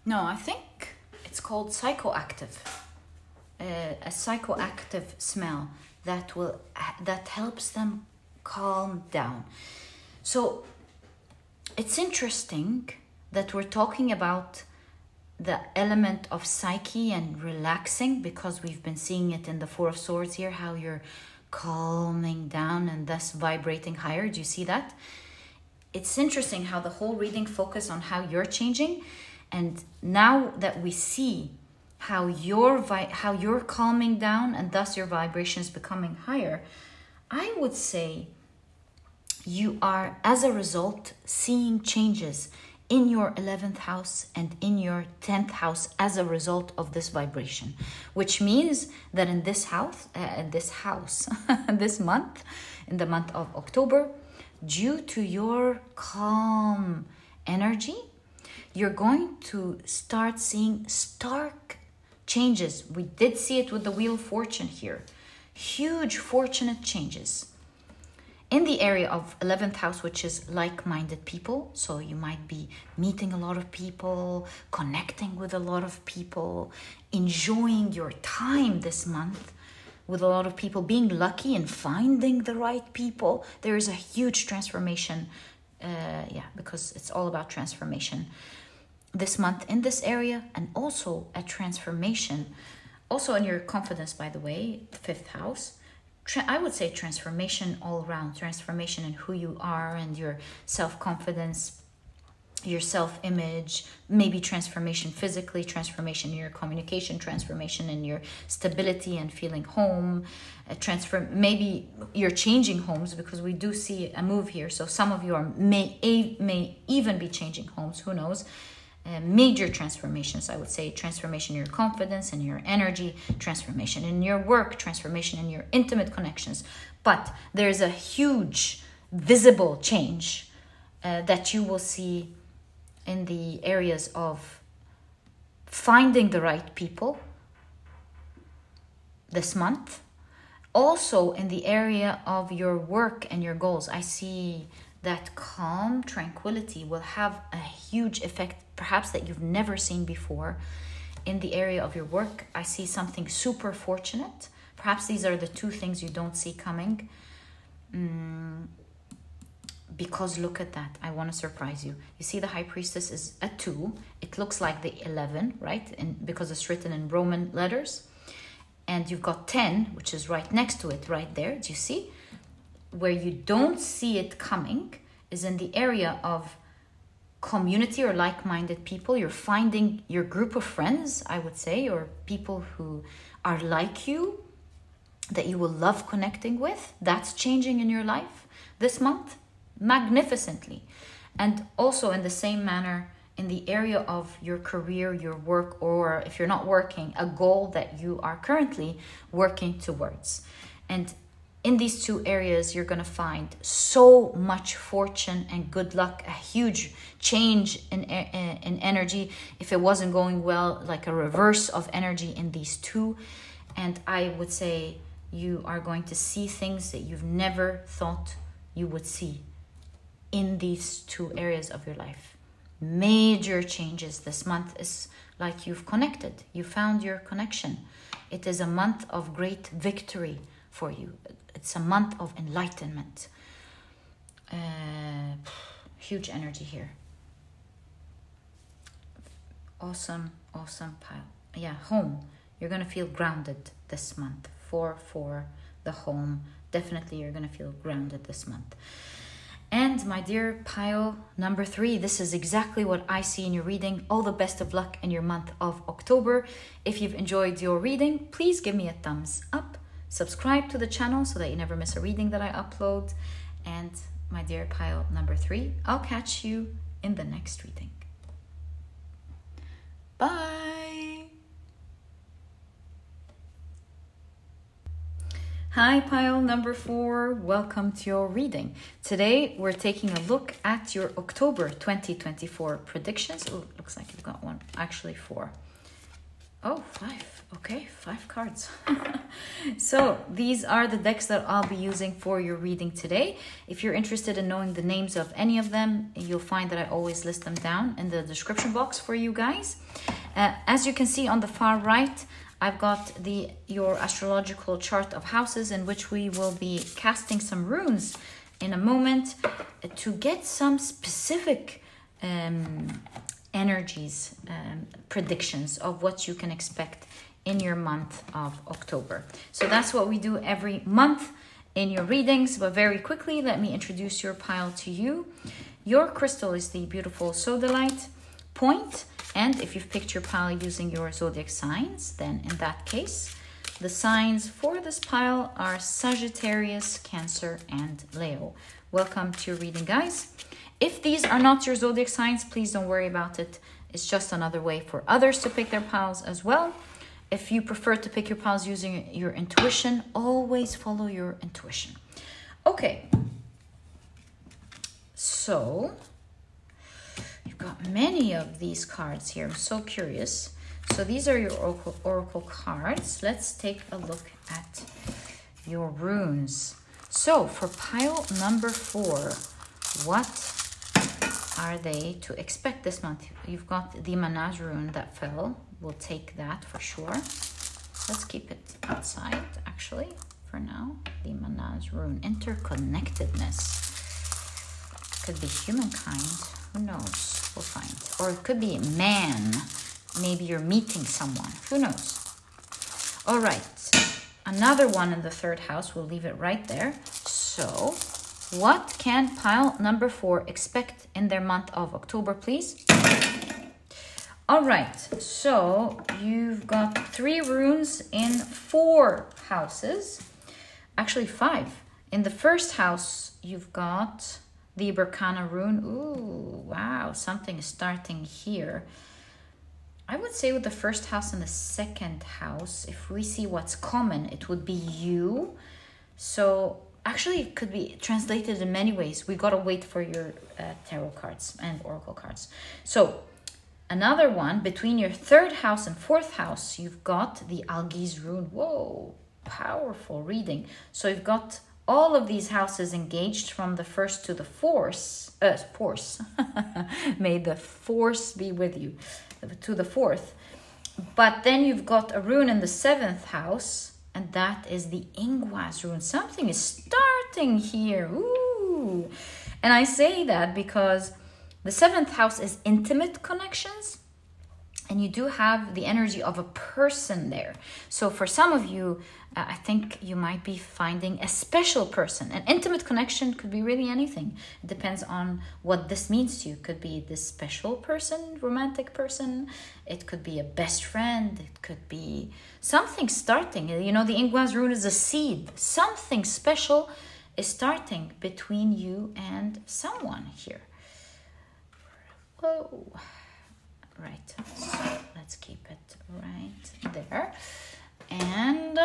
No, I think it's called psychoactive. A psychoactive smell that helps them calm down. So it's interesting that we're talking about the element of psyche and relaxing because we've been seeing it in the Four of Swords here, how you're calming down and thus vibrating higher. Do you see that? It's interesting how the whole reading focused on how you're changing. And now that we see how you're calming down and thus your vibrations becoming higher, I would say you are, as a result, seeing changes in your 11th house and in your 10th house as a result of this vibration, which means that in this house, this month, in the month of October, due to your calm energy, you're going to start seeing stark changes. We did see it with the Wheel of Fortune here. Huge fortunate changes in the area of 11th house, which is like-minded people. So you might be meeting a lot of people, connecting with a lot of people, enjoying your time this month with a lot of people, being lucky and finding the right people. There is a huge transformation, because it's all about transformation this month in this area, and also a transformation also in your confidence, by the way, 5th house. I would say transformation all around, transformation in who you are and your self-confidence, your self-image, maybe transformation physically, transformation in your communication, transformation in your stability and feeling home, maybe you're changing homes, because we do see a move here. So some of you may even be changing homes, who knows. Major transformations, I would say. Transformation in your confidence and your energy, transformation in your work, transformation in your intimate connections. But there's a huge visible change that you will see in the areas of finding the right people this month. Also in the area of your work and your goals. I see that calm, tranquility will have a huge effect, perhaps that you've never seen before in the area of your work. I see something super fortunate. Perhaps these are the two things you don't see coming. Because look at that, I want to surprise you. You see the High Priestess is a 2. It looks like the 11, right? And because it's written in Roman letters. And you've got 10, which is right next to it, right there. Do you see? Where you don't see it coming is in the area of community or like-minded people. You're finding your group of friends, I would say, or people who are like you, that you will love connecting with. That's changing in your life this month magnificently. And also in the same manner, in the area of your career, your work, or if you're not working, a goal that you are currently working towards. And in these two areas, you're going to find so much fortune and good luck, a huge change in energy. If it wasn't going well, like a reverse of energy in these two. And I would say you are going to see things that you've never thought you would see in these two areas of your life. Major changes this month is like you've connected. You found your connection. It is a month of great victory for you. It's a month of enlightenment. Huge energy here. Awesome pile. Yeah, home. You're going to feel grounded this month. For the home. Definitely you're going to feel grounded this month. And my dear pile number 3, this is exactly what I see in your reading. All the best of luck in your month of October. If you've enjoyed your reading, please give me a thumbs up. Subscribe to the channel so that you never miss a reading that I upload. And my dear pile number 3, I'll catch you in the next reading. Bye! Hi pile number 4, welcome to your reading. Today we're taking a look at your October 2024 predictions. Oh, looks like you've got one, actually 4. Oh, 5. Okay, 5 cards. So these are the decks that I'll be using for your reading today. If you're interested in knowing the names of any of them, you'll find that I always list them down in the description box for you guys. As you can see on the far right, I've got your astrological chart of houses, in which we will be casting some runes in a moment to get some specific energies, predictions of what you can expect in your month of October. So that's what we do every month in your readings. But very quickly, let me introduce your pile to you. Your crystal is the beautiful Sodalite point. And if you've picked your pile using your zodiac signs, then in that case, the signs for this pile are Sagittarius, Cancer, and Leo. Welcome to your reading, guys. If these are not your zodiac signs, please don't worry about it. It's just another way for others to pick their piles as well. If you prefer to pick your piles using your intuition, always follow your intuition. Okay. So, you've got many of these cards here. I'm so curious. So these are your oracle cards. Let's take a look at your runes. So for pile number 4, what are they to expect this month? You've got the Manaz rune that fell. We'll take that for sure. Let's keep it outside, actually, for now. The Manaz rune. Interconnectedness. Could be humankind. Who knows? We'll find. Or it could be man. Maybe you're meeting someone. Who knows? All right. Another one in the 3rd house. We'll leave it right there. So, what can pile number 4 expect in their month of October, please? All right. So, you've got 3 runes in 4 houses. Actually, 5. In the 1st house, you've got the Berkana rune. Ooh, wow. Something is starting here. I would say with the 1st house and the 2nd house, if we see what's common, it would be you. So actually it could be translated in many ways. We got to wait for your tarot cards and oracle cards. So another one, between your 3rd house and 4th house, you've got the Algiz rune. Whoa, powerful reading. So you've got all of these houses engaged from the 1st to the 4th. May the force be with you. To the 4th. But then you've got a rune in the 7th house, and that is the Ingwaz rune. Something is starting here. Ooh. And I say that because the 7th house is intimate connections, and you do have the energy of a person there. So for some of you, I think you might be finding a special person. An intimate connection could be really anything. It depends on what this means to you. It could be this special person, romantic person. It could be a best friend. It could be something starting. You know, the Ingwaz rune is a seed. Something special is starting between you and someone here. Whoa. Right. So let's keep it right there. And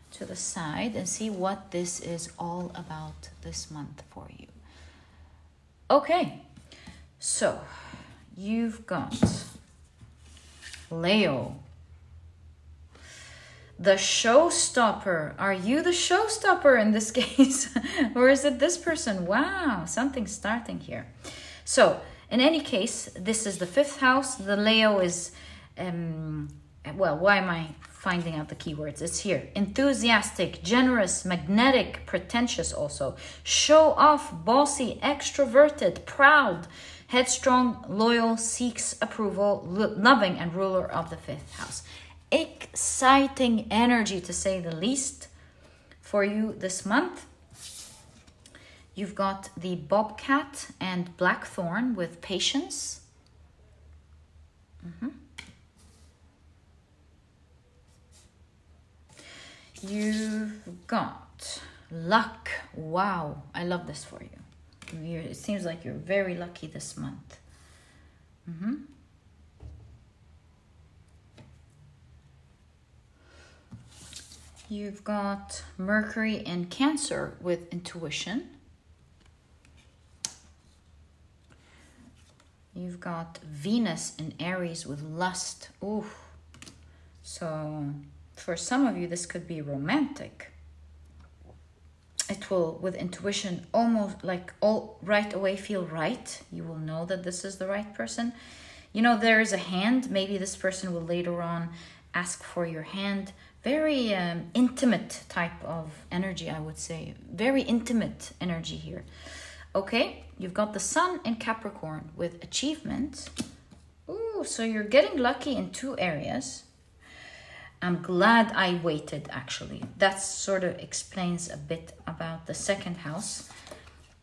to the side and see what this is all about this month for you. Okay, so you've got Leo, the showstopper. Are you the showstopper in this case? Or is it this person? Wow, something's starting here. So in any case, this is the 5th house. The Leo is, well, why am I finding out the keywords? It's here. Enthusiastic, generous, magnetic, pretentious also. Show off, bossy, extroverted, proud, headstrong, loyal, seeks approval, loving, and ruler of the 5th house. Exciting energy, to say the least, for you this month. You've got the Bobcat and Blackthorn with patience. You've got luck. Wow, I love this for you. It seems like you're very lucky this month. You've got Mercury in Cancer with intuition. You've got Venus in Aries with lust. Ooh. So for some of you, this could be romantic. It will, with intuition, almost like all right away feel right. You will know that this is the right person. You know, there is a hand. Maybe this person will later on ask for your hand. Very intimate type of energy, I would say. Very intimate energy here. Okay, you've got the Sun in Capricorn with achievement. Ooh, so you're getting lucky in 2 areas. I'm glad I waited, actually. That sort of explains a bit about the 2nd house.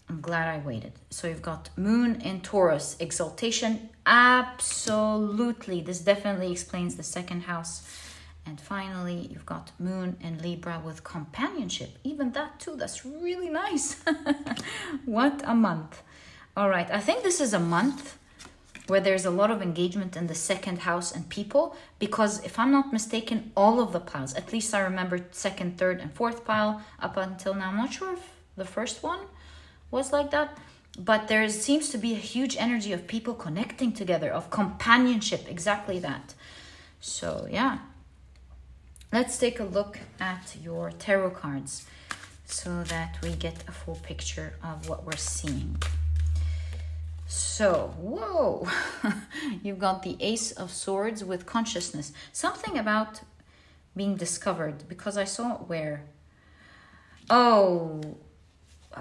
I'm glad I waited. So you've got Moon in Taurus, exaltation. Absolutely, this definitely explains the 2nd house. And finally, you've got Moon in Libra with companionship. Even that too, that's really nice. What a month. All right, I think this is a month where there's a lot of engagement in the second house and people, because if I'm not mistaken, all of the piles, at least I remember second, third, and fourth pile up until now. I'm not sure if the first one was like that, but there seems to be a huge energy of people connecting together, of companionship, exactly that. So yeah, let's take a look at your tarot cards so that we get a full picture of what we're seeing. So, whoa, you've got the Ace of Swords with consciousness. Something about being discovered, because I saw it where, oh,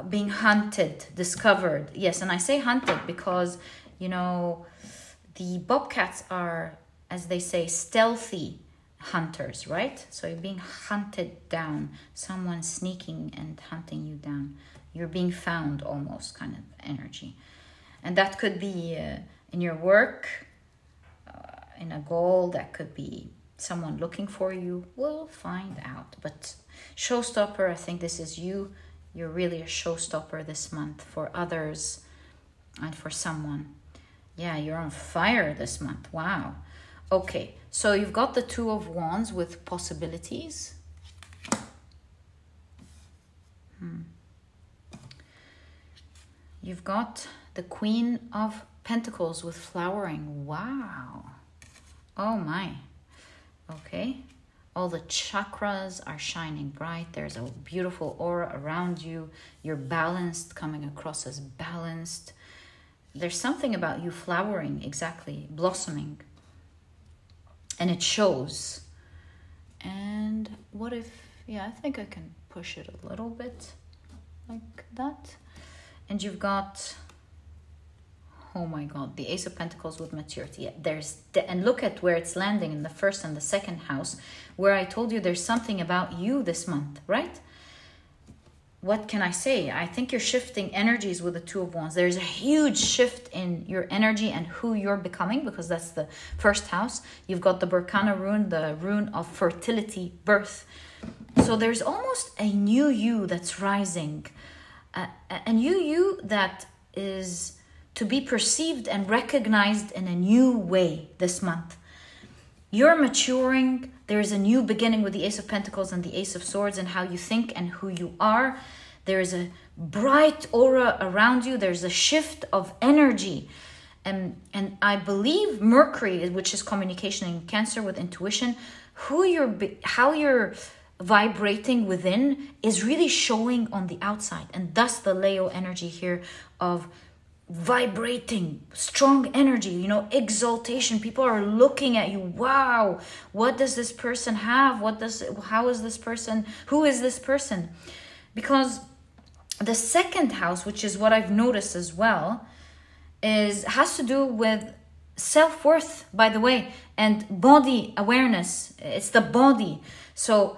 being hunted, discovered. Yes, and I say hunted because, you know, the bobcats are, as they say, stealthy hunters, right? So you're being hunted down, someone sneaking and hunting you down. You're being found, almost, kind of energy. And that could be in your work, in a goal. That could be someone looking for you. We'll find out. But showstopper, I think this is you. You're really a showstopper this month for others and for someone. Yeah, you're on fire this month. Wow. Okay, so you've got the Two of Wands with possibilities. You've got the Queen of Pentacles with flowering. Wow. Oh my. Okay. All the chakras are shining bright. There's a beautiful aura around you. You're balanced, coming across as balanced. There's something about you flowering, exactly, blossoming. And it shows. And what if, yeah, I think I can push it a little bit like that. And you've got, oh my God, the Ace of Pentacles with maturity. And look at where it's landing in the first and the second house, where I told you there's something about you this month, right? What can I say? I think you're shifting energies with the Two of Wands. There's a huge shift in your energy and who you're becoming, because that's the first house. You've got the Berkana rune, the rune of fertility, birth. So there's almost a new you that's rising. A new you that is to be perceived and recognized in a new way this month. You're maturing. There's a new beginning with the Ace of Pentacles and the Ace of Swords, and how you think and who you are. There's a bright aura around you. There's a shift of energy. And I believe Mercury, which is communication in Cancer with intuition, how you're vibrating within is really showing on the outside. And thus the Leo energy here of vibrating, strong energy, you know, exaltation. People are looking at you. Wow, what does this person have? How is this person? Who is this person? Because the second house, which is what I've noticed as well, has to do with self-worth, by the way, and body awareness. It's the body. So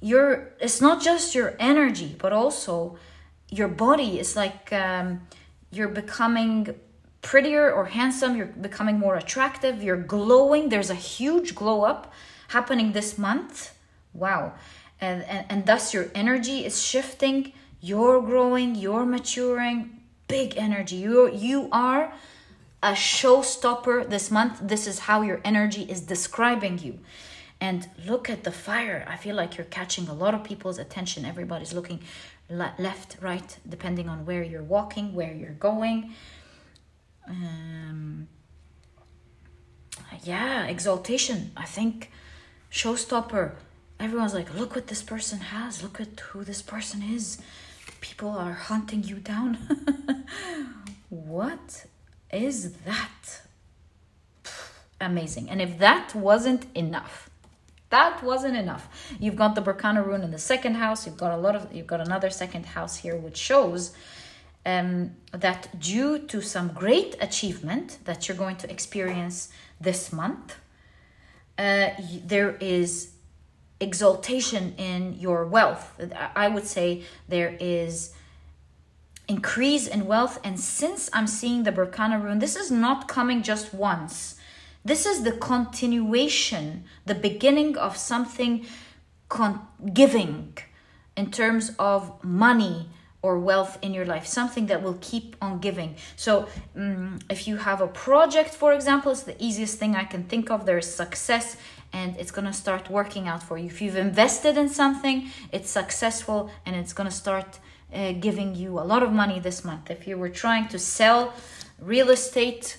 it's not just your energy, but also your body. It's like you're becoming prettier or handsome. You're becoming more attractive. You're glowing. There's a huge glow up happening this month. Wow. And thus your energy is shifting. You're growing. You're maturing. Big energy. You are a showstopper this month. This is how your energy is describing you. And look at the fire. I feel like you're catching a lot of people's attention. Everybody's looking left, right, depending on where you're walking, where you're going. Yeah, exaltation. I think showstopper. Everyone's like, look what this person has. Look at who this person is. People are hunting you down. What is that? Amazing. And if that wasn't enough, you've got the Berkana rune in the second house. You've got another second house here, which shows that due to some great achievement that you're going to experience this month, there is exaltation in your wealth. I would say there is increase in wealth. And since I'm seeing the Berkana rune, this is not coming just once. This is the continuation, the beginning of something giving in terms of money, or wealth in your life, something that will keep on giving. So if you have a project, for example, it's the easiest thing I can think of. There's success and it's going to start working out for you. If you've invested in something, it's successful and it's going to start giving you a lot of money this month. If you were trying to sell real estate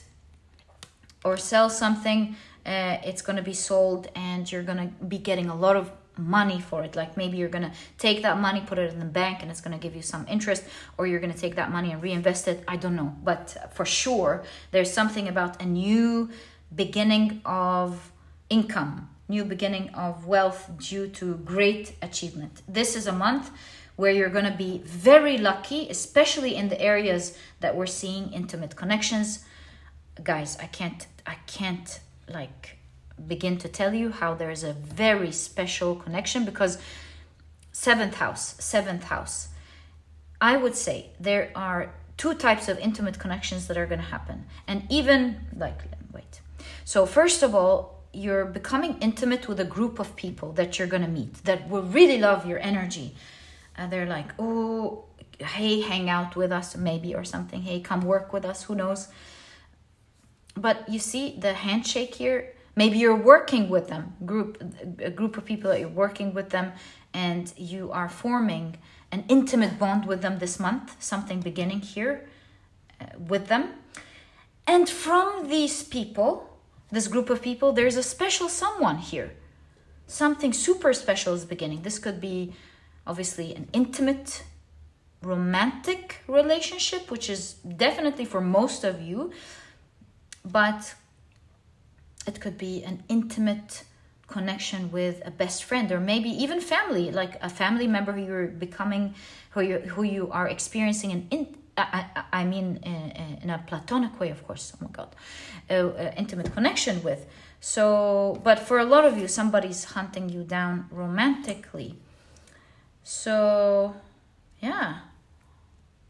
or sell something, it's going to be sold and you're going to be getting a lot of money for it. Like maybe you're going to take that money, put it in the bank, and it's going to give you some interest, or you're going to take that money and reinvest it. I don't know, but for sure there's something about a new beginning of income, new beginning of wealth due to great achievement. This is a month where you're going to be very lucky, especially in the areas that we're seeing intimate connections. Guys, I can't like begin to tell you how there's a very special connection, because seventh house. I would say there are two types of intimate connections that are going to happen. And even like, wait. So first of all, you're becoming intimate with a group of people that you're going to meet that will really love your energy. They're like, oh, hey, hang out with us maybe, or something. Hey, come work with us. Who knows? But you see the handshake here. Maybe you're working with them, a group of people that you're working with them, and you are forming an intimate bond with them this month, something beginning here with them. And from these people, this group of people, there's a special someone here. Something super special is beginning. This could be obviously an intimate, romantic relationship, which is definitely for most of you, but it could be an intimate connection with a best friend, or maybe even family, like a family member who you're becoming, who you are experiencing in a platonic way, of course. Oh my God, intimate connection with. So, but for a lot of you, somebody's hunting you down romantically. So, yeah,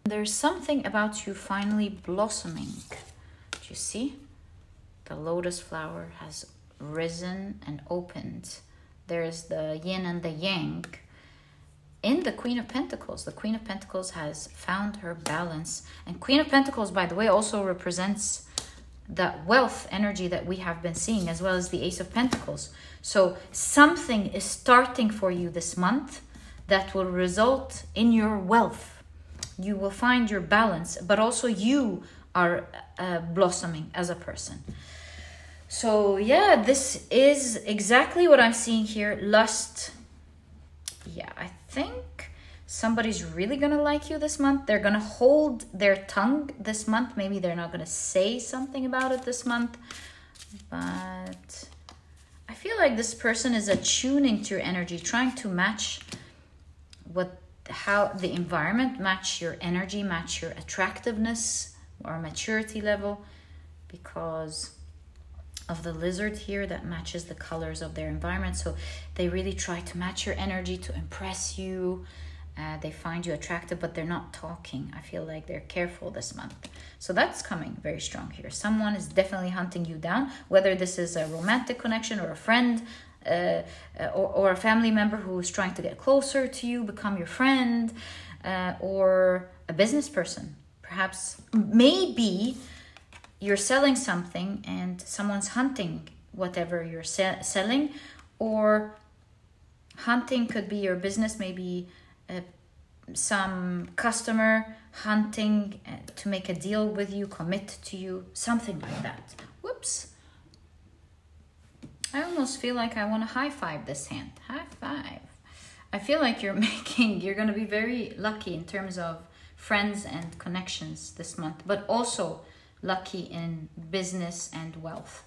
there's something about you finally blossoming. Do you see? The lotus flower has risen and opened. There's the yin and the yang. In the Queen of Pentacles, the Queen of Pentacles has found her balance. And Queen of Pentacles, by the way, also represents that wealth energy that we have been seeing, as well as the Ace of Pentacles. So something is starting for you this month that will result in your wealth. You will find your balance, but also you are blossoming as a person. So yeah, this is exactly what I'm seeing here. Lust. Yeah, I think somebody's really gonna like you this month. They're gonna hold their tongue this month. Maybe they're not gonna say something about it this month, but I feel like this person is attuning to your energy, trying to match how the environment, match your energy, match your attractiveness or maturity level, because of the lizard here that matches the colors of their environment. So they really try to match your energy to impress you. They find you attractive, but they're not talking. I feel like they're careful this month. So that's coming very strong here. Someone is definitely hunting you down, whether this is a romantic connection or a friend, or a family member who is trying to get closer to you, become your friend, or a business person. Perhaps, maybe you're selling something and someone's hunting whatever you're selling, or hunting could be your business, maybe some customer hunting to make a deal with you, commit to you, something like that. Whoops. I almost feel like I want to high five this hand. High five. I feel like you're going to be very lucky in terms of friends and connections this month, but also lucky in business and wealth.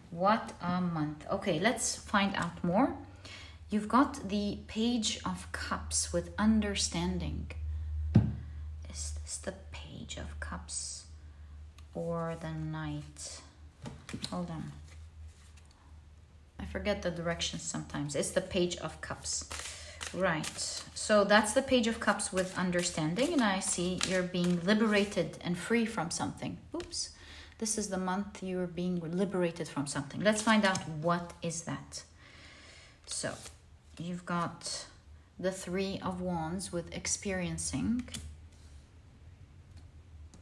What a month. Okay, let's find out more. You've got the Page of Cups with understanding. Is this the Page of Cups or the Knight? Hold on. I forget the directions sometimes. It's the Page of Cups. Right. So that's the Page of Cups with understanding. And I see you're being liberated and free from something. Oops. This is the month you're being liberated from something. Let's find out what is that. So you've got the Three of Wands with experiencing.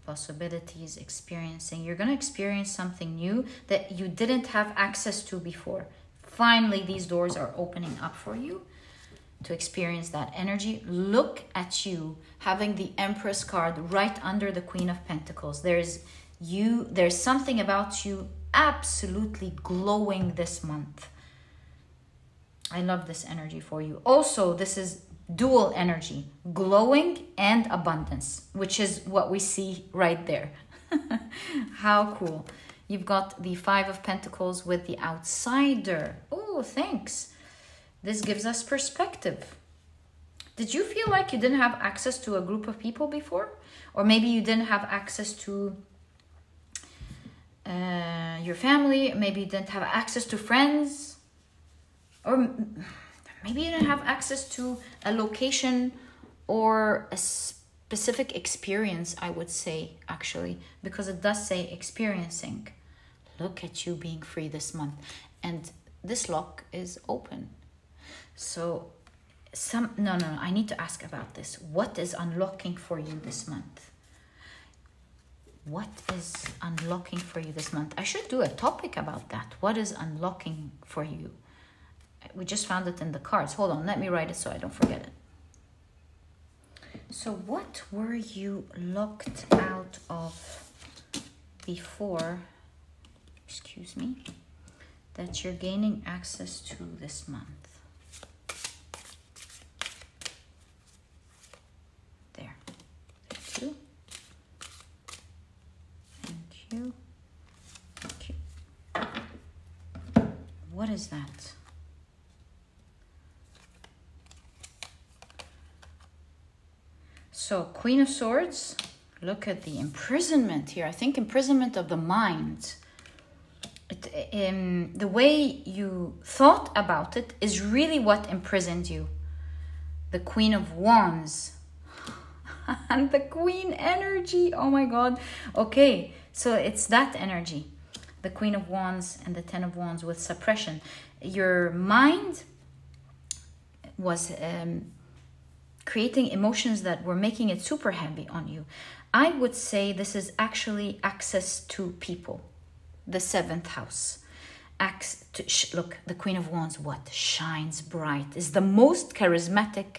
possibilities, experiencing. You're going to experience something new that you didn't have access to before. Finally, these doors are opening up for you to experience that energy. Look at you having the Empress card right under the Queen of Pentacles. There's something about you absolutely glowing this month. I love this energy for you. Also, this is dual energy, glowing and abundance, which is what we see right there. How cool. You've got the Five of Pentacles with the Outsider. Oh, thanks. This gives us perspective. Did you feel like you didn't have access to a group of people before? Or maybe you didn't have access to your family. Maybe you didn't have access to friends. Or maybe you didn't have access to a location or a specific experience, I would say, actually, because it does say experiencing. Look at you being free this month. And this lock is open. So, I need to ask about this. What is unlocking for you this month? What is unlocking for you this month? I should do a topic about that. What is unlocking for you? We just found it in the cards. Hold on, let me write it so I don't forget it. So what were you locked out of before, excuse me, that you're gaining access to this month? There. Thank you. Thank you. Thank you. What is that? So, Queen of Swords, look at the imprisonment here. I think imprisonment of the mind. The way you thought about it is really what imprisoned you. The Queen of Wands. And the Queen energy. Oh my God. Okay, so it's that energy. The Queen of Wands and the Ten of Wands with suppression. Your mind was... creating emotions that were making it super heavy on you. I would say this is actually access to people. The seventh house. Look, the Queen of Wands, what? Shines bright. Is the most charismatic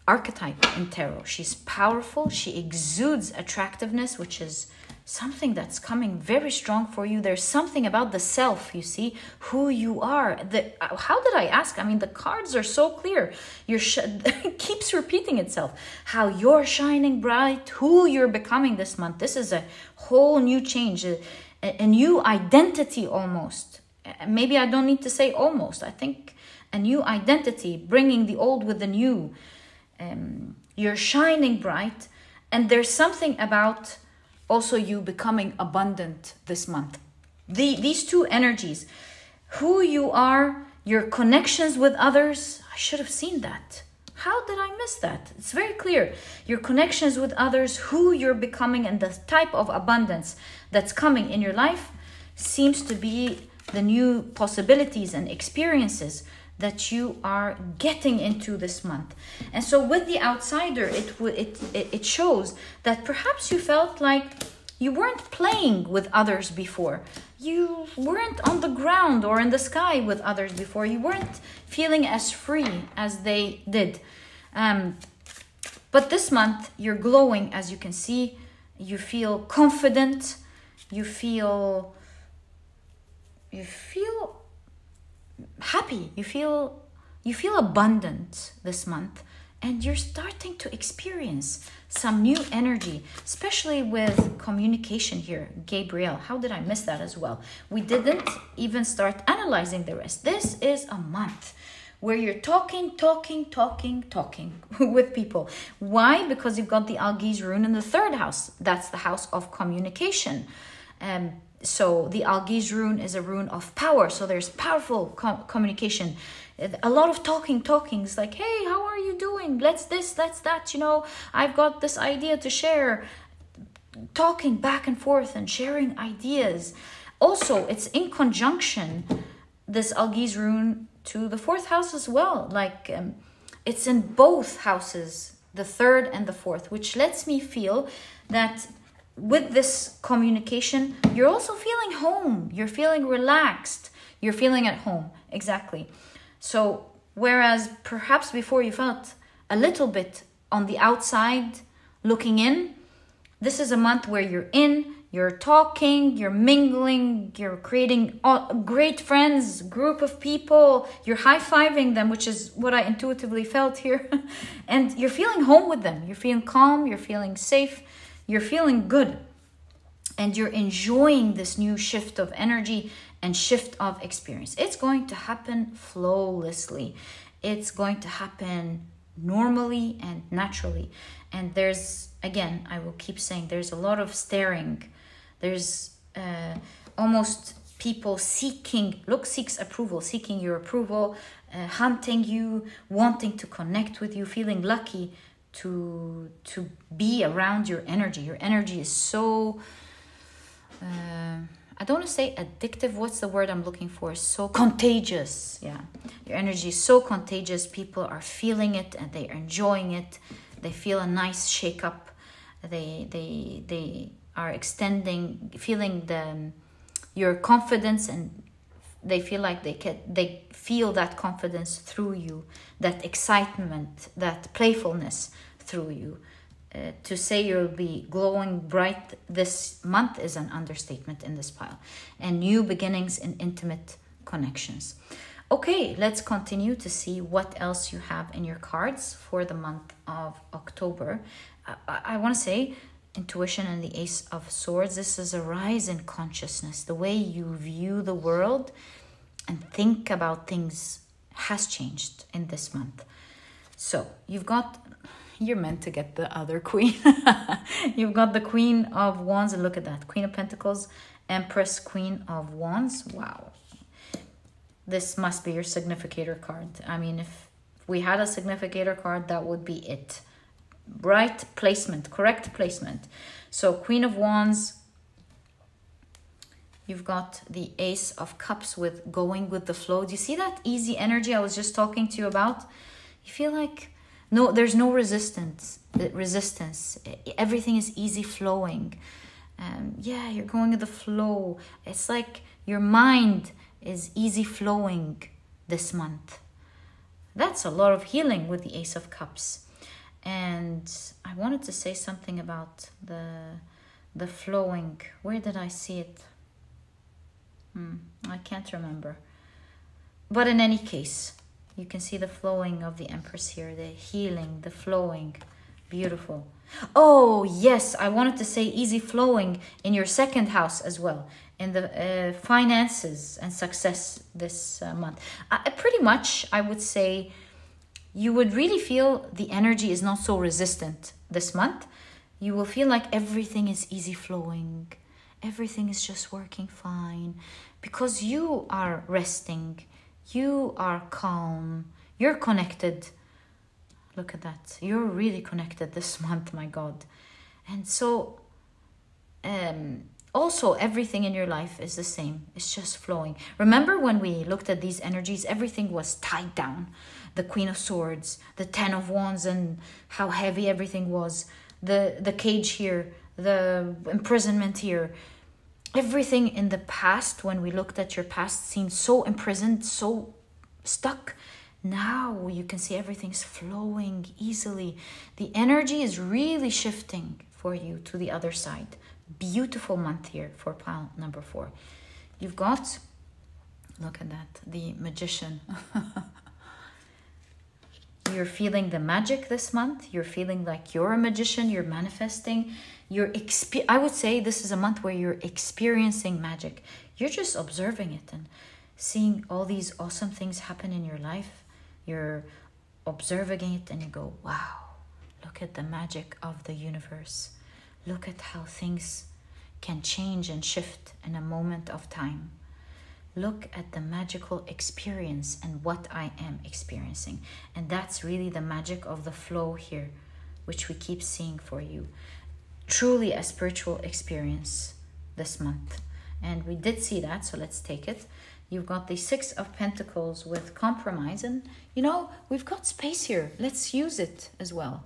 archetype in tarot. She's powerful. She exudes attractiveness, which is something that's coming very strong for you. There's something about the self, you see, who you are. How did I ask? I mean, the cards are so clear. It keeps repeating itself. How you're shining bright, who you're becoming this month. This is a whole new change, a new identity almost. Maybe I don't need to say almost. I think a new identity, bringing the old with the new. You're shining bright, and there's something about also you becoming abundant this month. These two energies, who you are, your connections with others. I should have seen that. How did I miss that? It's very clear. Your connections with others, who you're becoming, and the type of abundance that's coming in your life seems to be the new possibilities and experiences that you are getting into this month. And so with the Outsider, it shows that perhaps you felt like you weren't playing with others before. You weren't on the ground or in the sky with others before. You weren't feeling as free as they did. But this month, you're glowing, as you can see. You feel confident. You feel happy. You feel abundant this month, and you're starting to experience some new energy, especially with communication here. Gabriel, how did I miss that as well? We didn't even start analyzing the rest. This is a month where you're talking with people. Why? Because you've got the Algiz rune in the third house. That's the house of communication. So the Algiz rune is a rune of power. So there's powerful communication. A lot of talkings like, hey, how are you doing? Let's this, let's that. You know, I've got this idea to share. Talking back and forth and sharing ideas. Also, it's in conjunction, this Algiz rune, to the fourth house as well. Like, it's in both houses the third and the fourth, which lets me feel that with this communication, you're also feeling home. You're feeling relaxed. You're feeling at home. Exactly. So whereas perhaps before you felt a little bit on the outside looking in, this is a month where you're in, you're talking, you're mingling, you're creating great friends, group of people, you're high-fiving them, which is what I intuitively felt here. And you're feeling home with them. You're feeling calm, you're feeling safe, you're feeling good. And you're enjoying this new shift of energy and shift of experience. It's going to happen flawlessly. It's going to happen normally and naturally. And there's, again, I will keep saying, there's a lot of staring. There's almost people seeks approval, seeking your approval, hunting you, wanting to connect with you, feeling lucky to be around your energy. Your energy is so, I don't want to say addictive. What's the word I'm looking for? So contagious. Yeah. Your energy is so contagious. People are feeling it and they are enjoying it. They feel a nice shake up. They are feeling your confidence, and they feel like they feel that confidence through you, that excitement, that playfulness through you. To say you'll be glowing bright this month is an understatement in this pile. And new beginnings and intimate connections. Okay, let's continue to see what else you have in your cards for the month of October. I want to say intuition and the Ace of Swords. This is a rise in consciousness. The way you view the world and think about things has changed in this month. So you're meant to get the other queen. You've got the Queen of Wands, and look at that. Queen of Pentacles, Empress, Queen of Wands. Wow. This must be your significator card. I mean, if we had a significator card, that would be it. Right placement, correct placement. So Queen of Wands, you've got the Ace of Cups with going with the flow. Do you see that easy energy I was just talking to you about? You feel like there's no resistance. Everything is easy flowing. Yeah, you're going with the flow. It's like your mind is easy flowing this month. That's a lot of healing with the Ace of Cups. And I wanted to say something about the flowing. Where did I see it? I can't remember. But in any case, you can see the flowing of the Empress here, the healing, the flowing. Beautiful. Oh, yes, I wanted to say easy flowing in your second house as well, in the finances and success this month. Pretty much, I would say, you would really feel the energy is not so resistant this month. You will feel like everything is easy flowing. Everything is just working fine because you are resting. You are calm. You're connected. Look at that. You're really connected this month, my God. And so, also everything in your life is the same. It's just flowing. Remember when we looked at these energies, everything was tied down. The Queen of Swords, the Ten of Wands, and how heavy everything was. The cage here, the imprisonment here. Everything in the past, when we looked at your past, seemed so imprisoned, so stuck. Now you can see everything's flowing easily. The energy is really shifting for you to the other side. Beautiful month here for pile number 4. You've got, look at that, the Magician. You're feeling the magic this month. You're feeling like you're a magician. You're manifesting. I would say this is a month where you're experiencing magic. You're just observing it and seeing all these awesome things happen in your life. You're observing it and you go, wow, look at the magic of the universe. Look at how things can change and shift in a moment of time. Look at the magical experience and what I am experiencing. And that's really the magic of the flow here, which we keep seeing for you. Truly a spiritual experience this month. And we did see that, so let's take it. You've got the Six of Pentacles with compromise. And, we've got space here. Let's use it as well.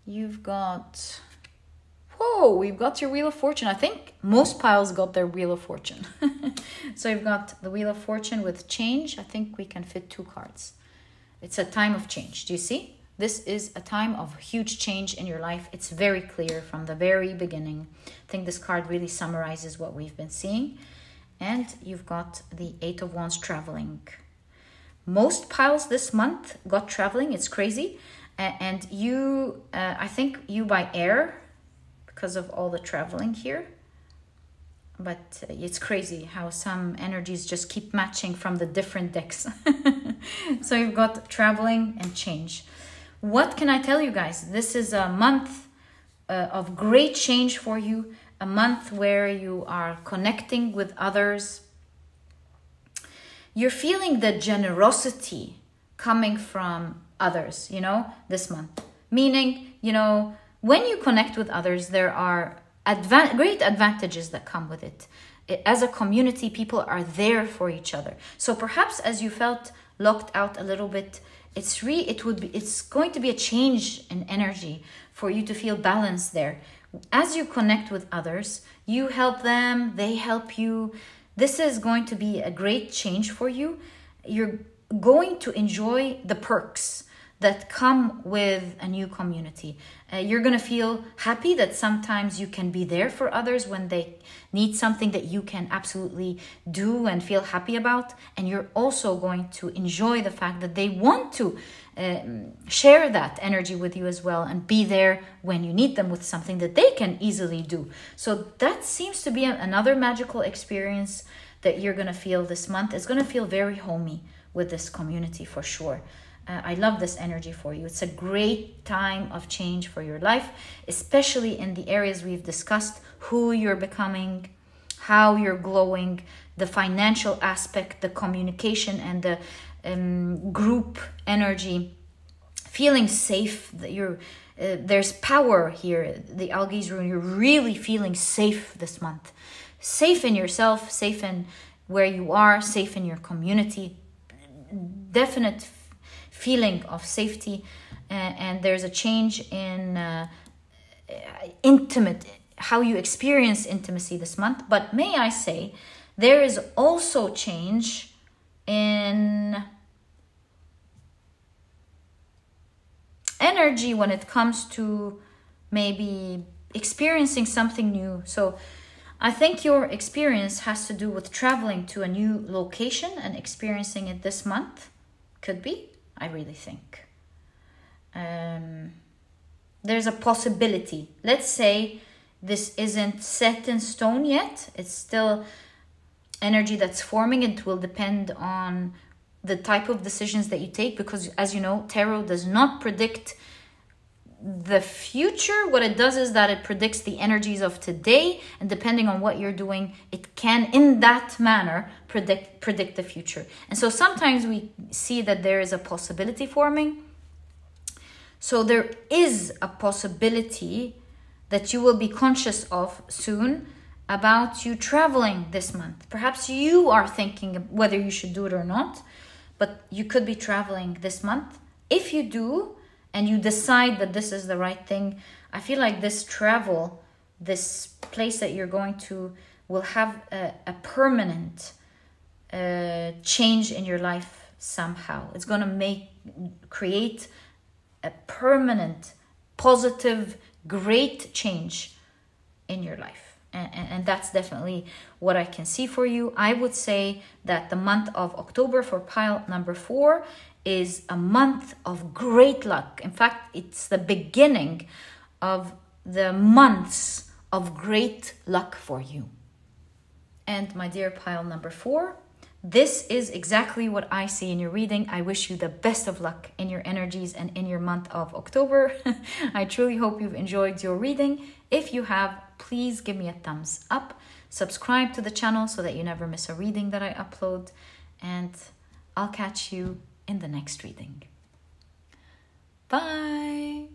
you've got... Whoa, we've got your Wheel of Fortune. I think most piles got their Wheel of Fortune. So you've got the Wheel of Fortune with change. I think we can fit 2 cards. It's a time of change. Do you see? This is a time of huge change in your life. It's very clear from the very beginning. I think this card really summarizes what we've been seeing. And you've got the 8 of Wands, traveling. Most piles this month got traveling. It's crazy. And you, I think you by air, because of all the traveling here. But it's crazy how some energies just keep matching from the different decks. So you've got traveling and change. What can I tell you guys? This is a month of great change for you. A month where you are connecting with others. You're feeling the generosity coming from others, you know, this month. Meaning, you know, when you connect with others, there are great advantages that come with it. As a community, people are there for each other. So perhaps as you felt locked out a little bit, it's going to be a change in energy for you to feel balanced there. As you connect with others, you help them, they help you. This is going to be a great change for you. You're going to enjoy the perks that come with a new community. You're going to feel happy that sometimes you can be there for others when they need something that you can absolutely do and feel happy about. And you're also going to enjoy the fact that they want to share that energy with you as well and be there when you need them with something that they can easily do. So that seems to be another magical experience that you're going to feel this month. It's going to feel very homey with this community for sure. I love this energy for you. It's a great time of change for your life, especially in the areas we've discussed, who you're becoming, how you're glowing, the financial aspect, the communication and the group energy, feeling safe, that there's power here. The Algae's rune, you're really feeling safe this month. Safe in yourself, safe in where you are, safe in your community. Definite feeling of safety, and there's a change in how you experience intimacy this month. But may I say, there is also change in energy when it comes to maybe experiencing something new. So I think your experience has to do with traveling to a new location and experiencing it this month. Could be. I really think. There's a possibility. Let's say this isn't set in stone yet. It's still energy that's forming. It will depend on the type of decisions that you take, because as you know, tarot does not predict the future. What it does is that it predicts the energies of today, and depending on what you're doing, it can in that manner predict the future. And so sometimes we see that there is a possibility forming. So there is a possibility that you will be conscious of soon about you traveling this month. Perhaps you are thinking whether you should do it or not, but you could be traveling this month. If you do, and you decide that this is the right thing, I feel like this travel, this place that you're going to, will have a permanent change in your life somehow. It's going to create a permanent, positive, great change in your life. And that's definitely what I can see for you. I would say that the month of October for pile number 4 is a month of great luck. In fact, it's the beginning of the months of great luck for you. And my dear pile number 4, this is exactly what I see in your reading. I wish you the best of luck in your energies and in your month of October. I truly hope you've enjoyed your reading. If you have, please give me a thumbs up. Subscribe to the channel so that you never miss a reading that I upload. And I'll catch you in the next reading. Bye!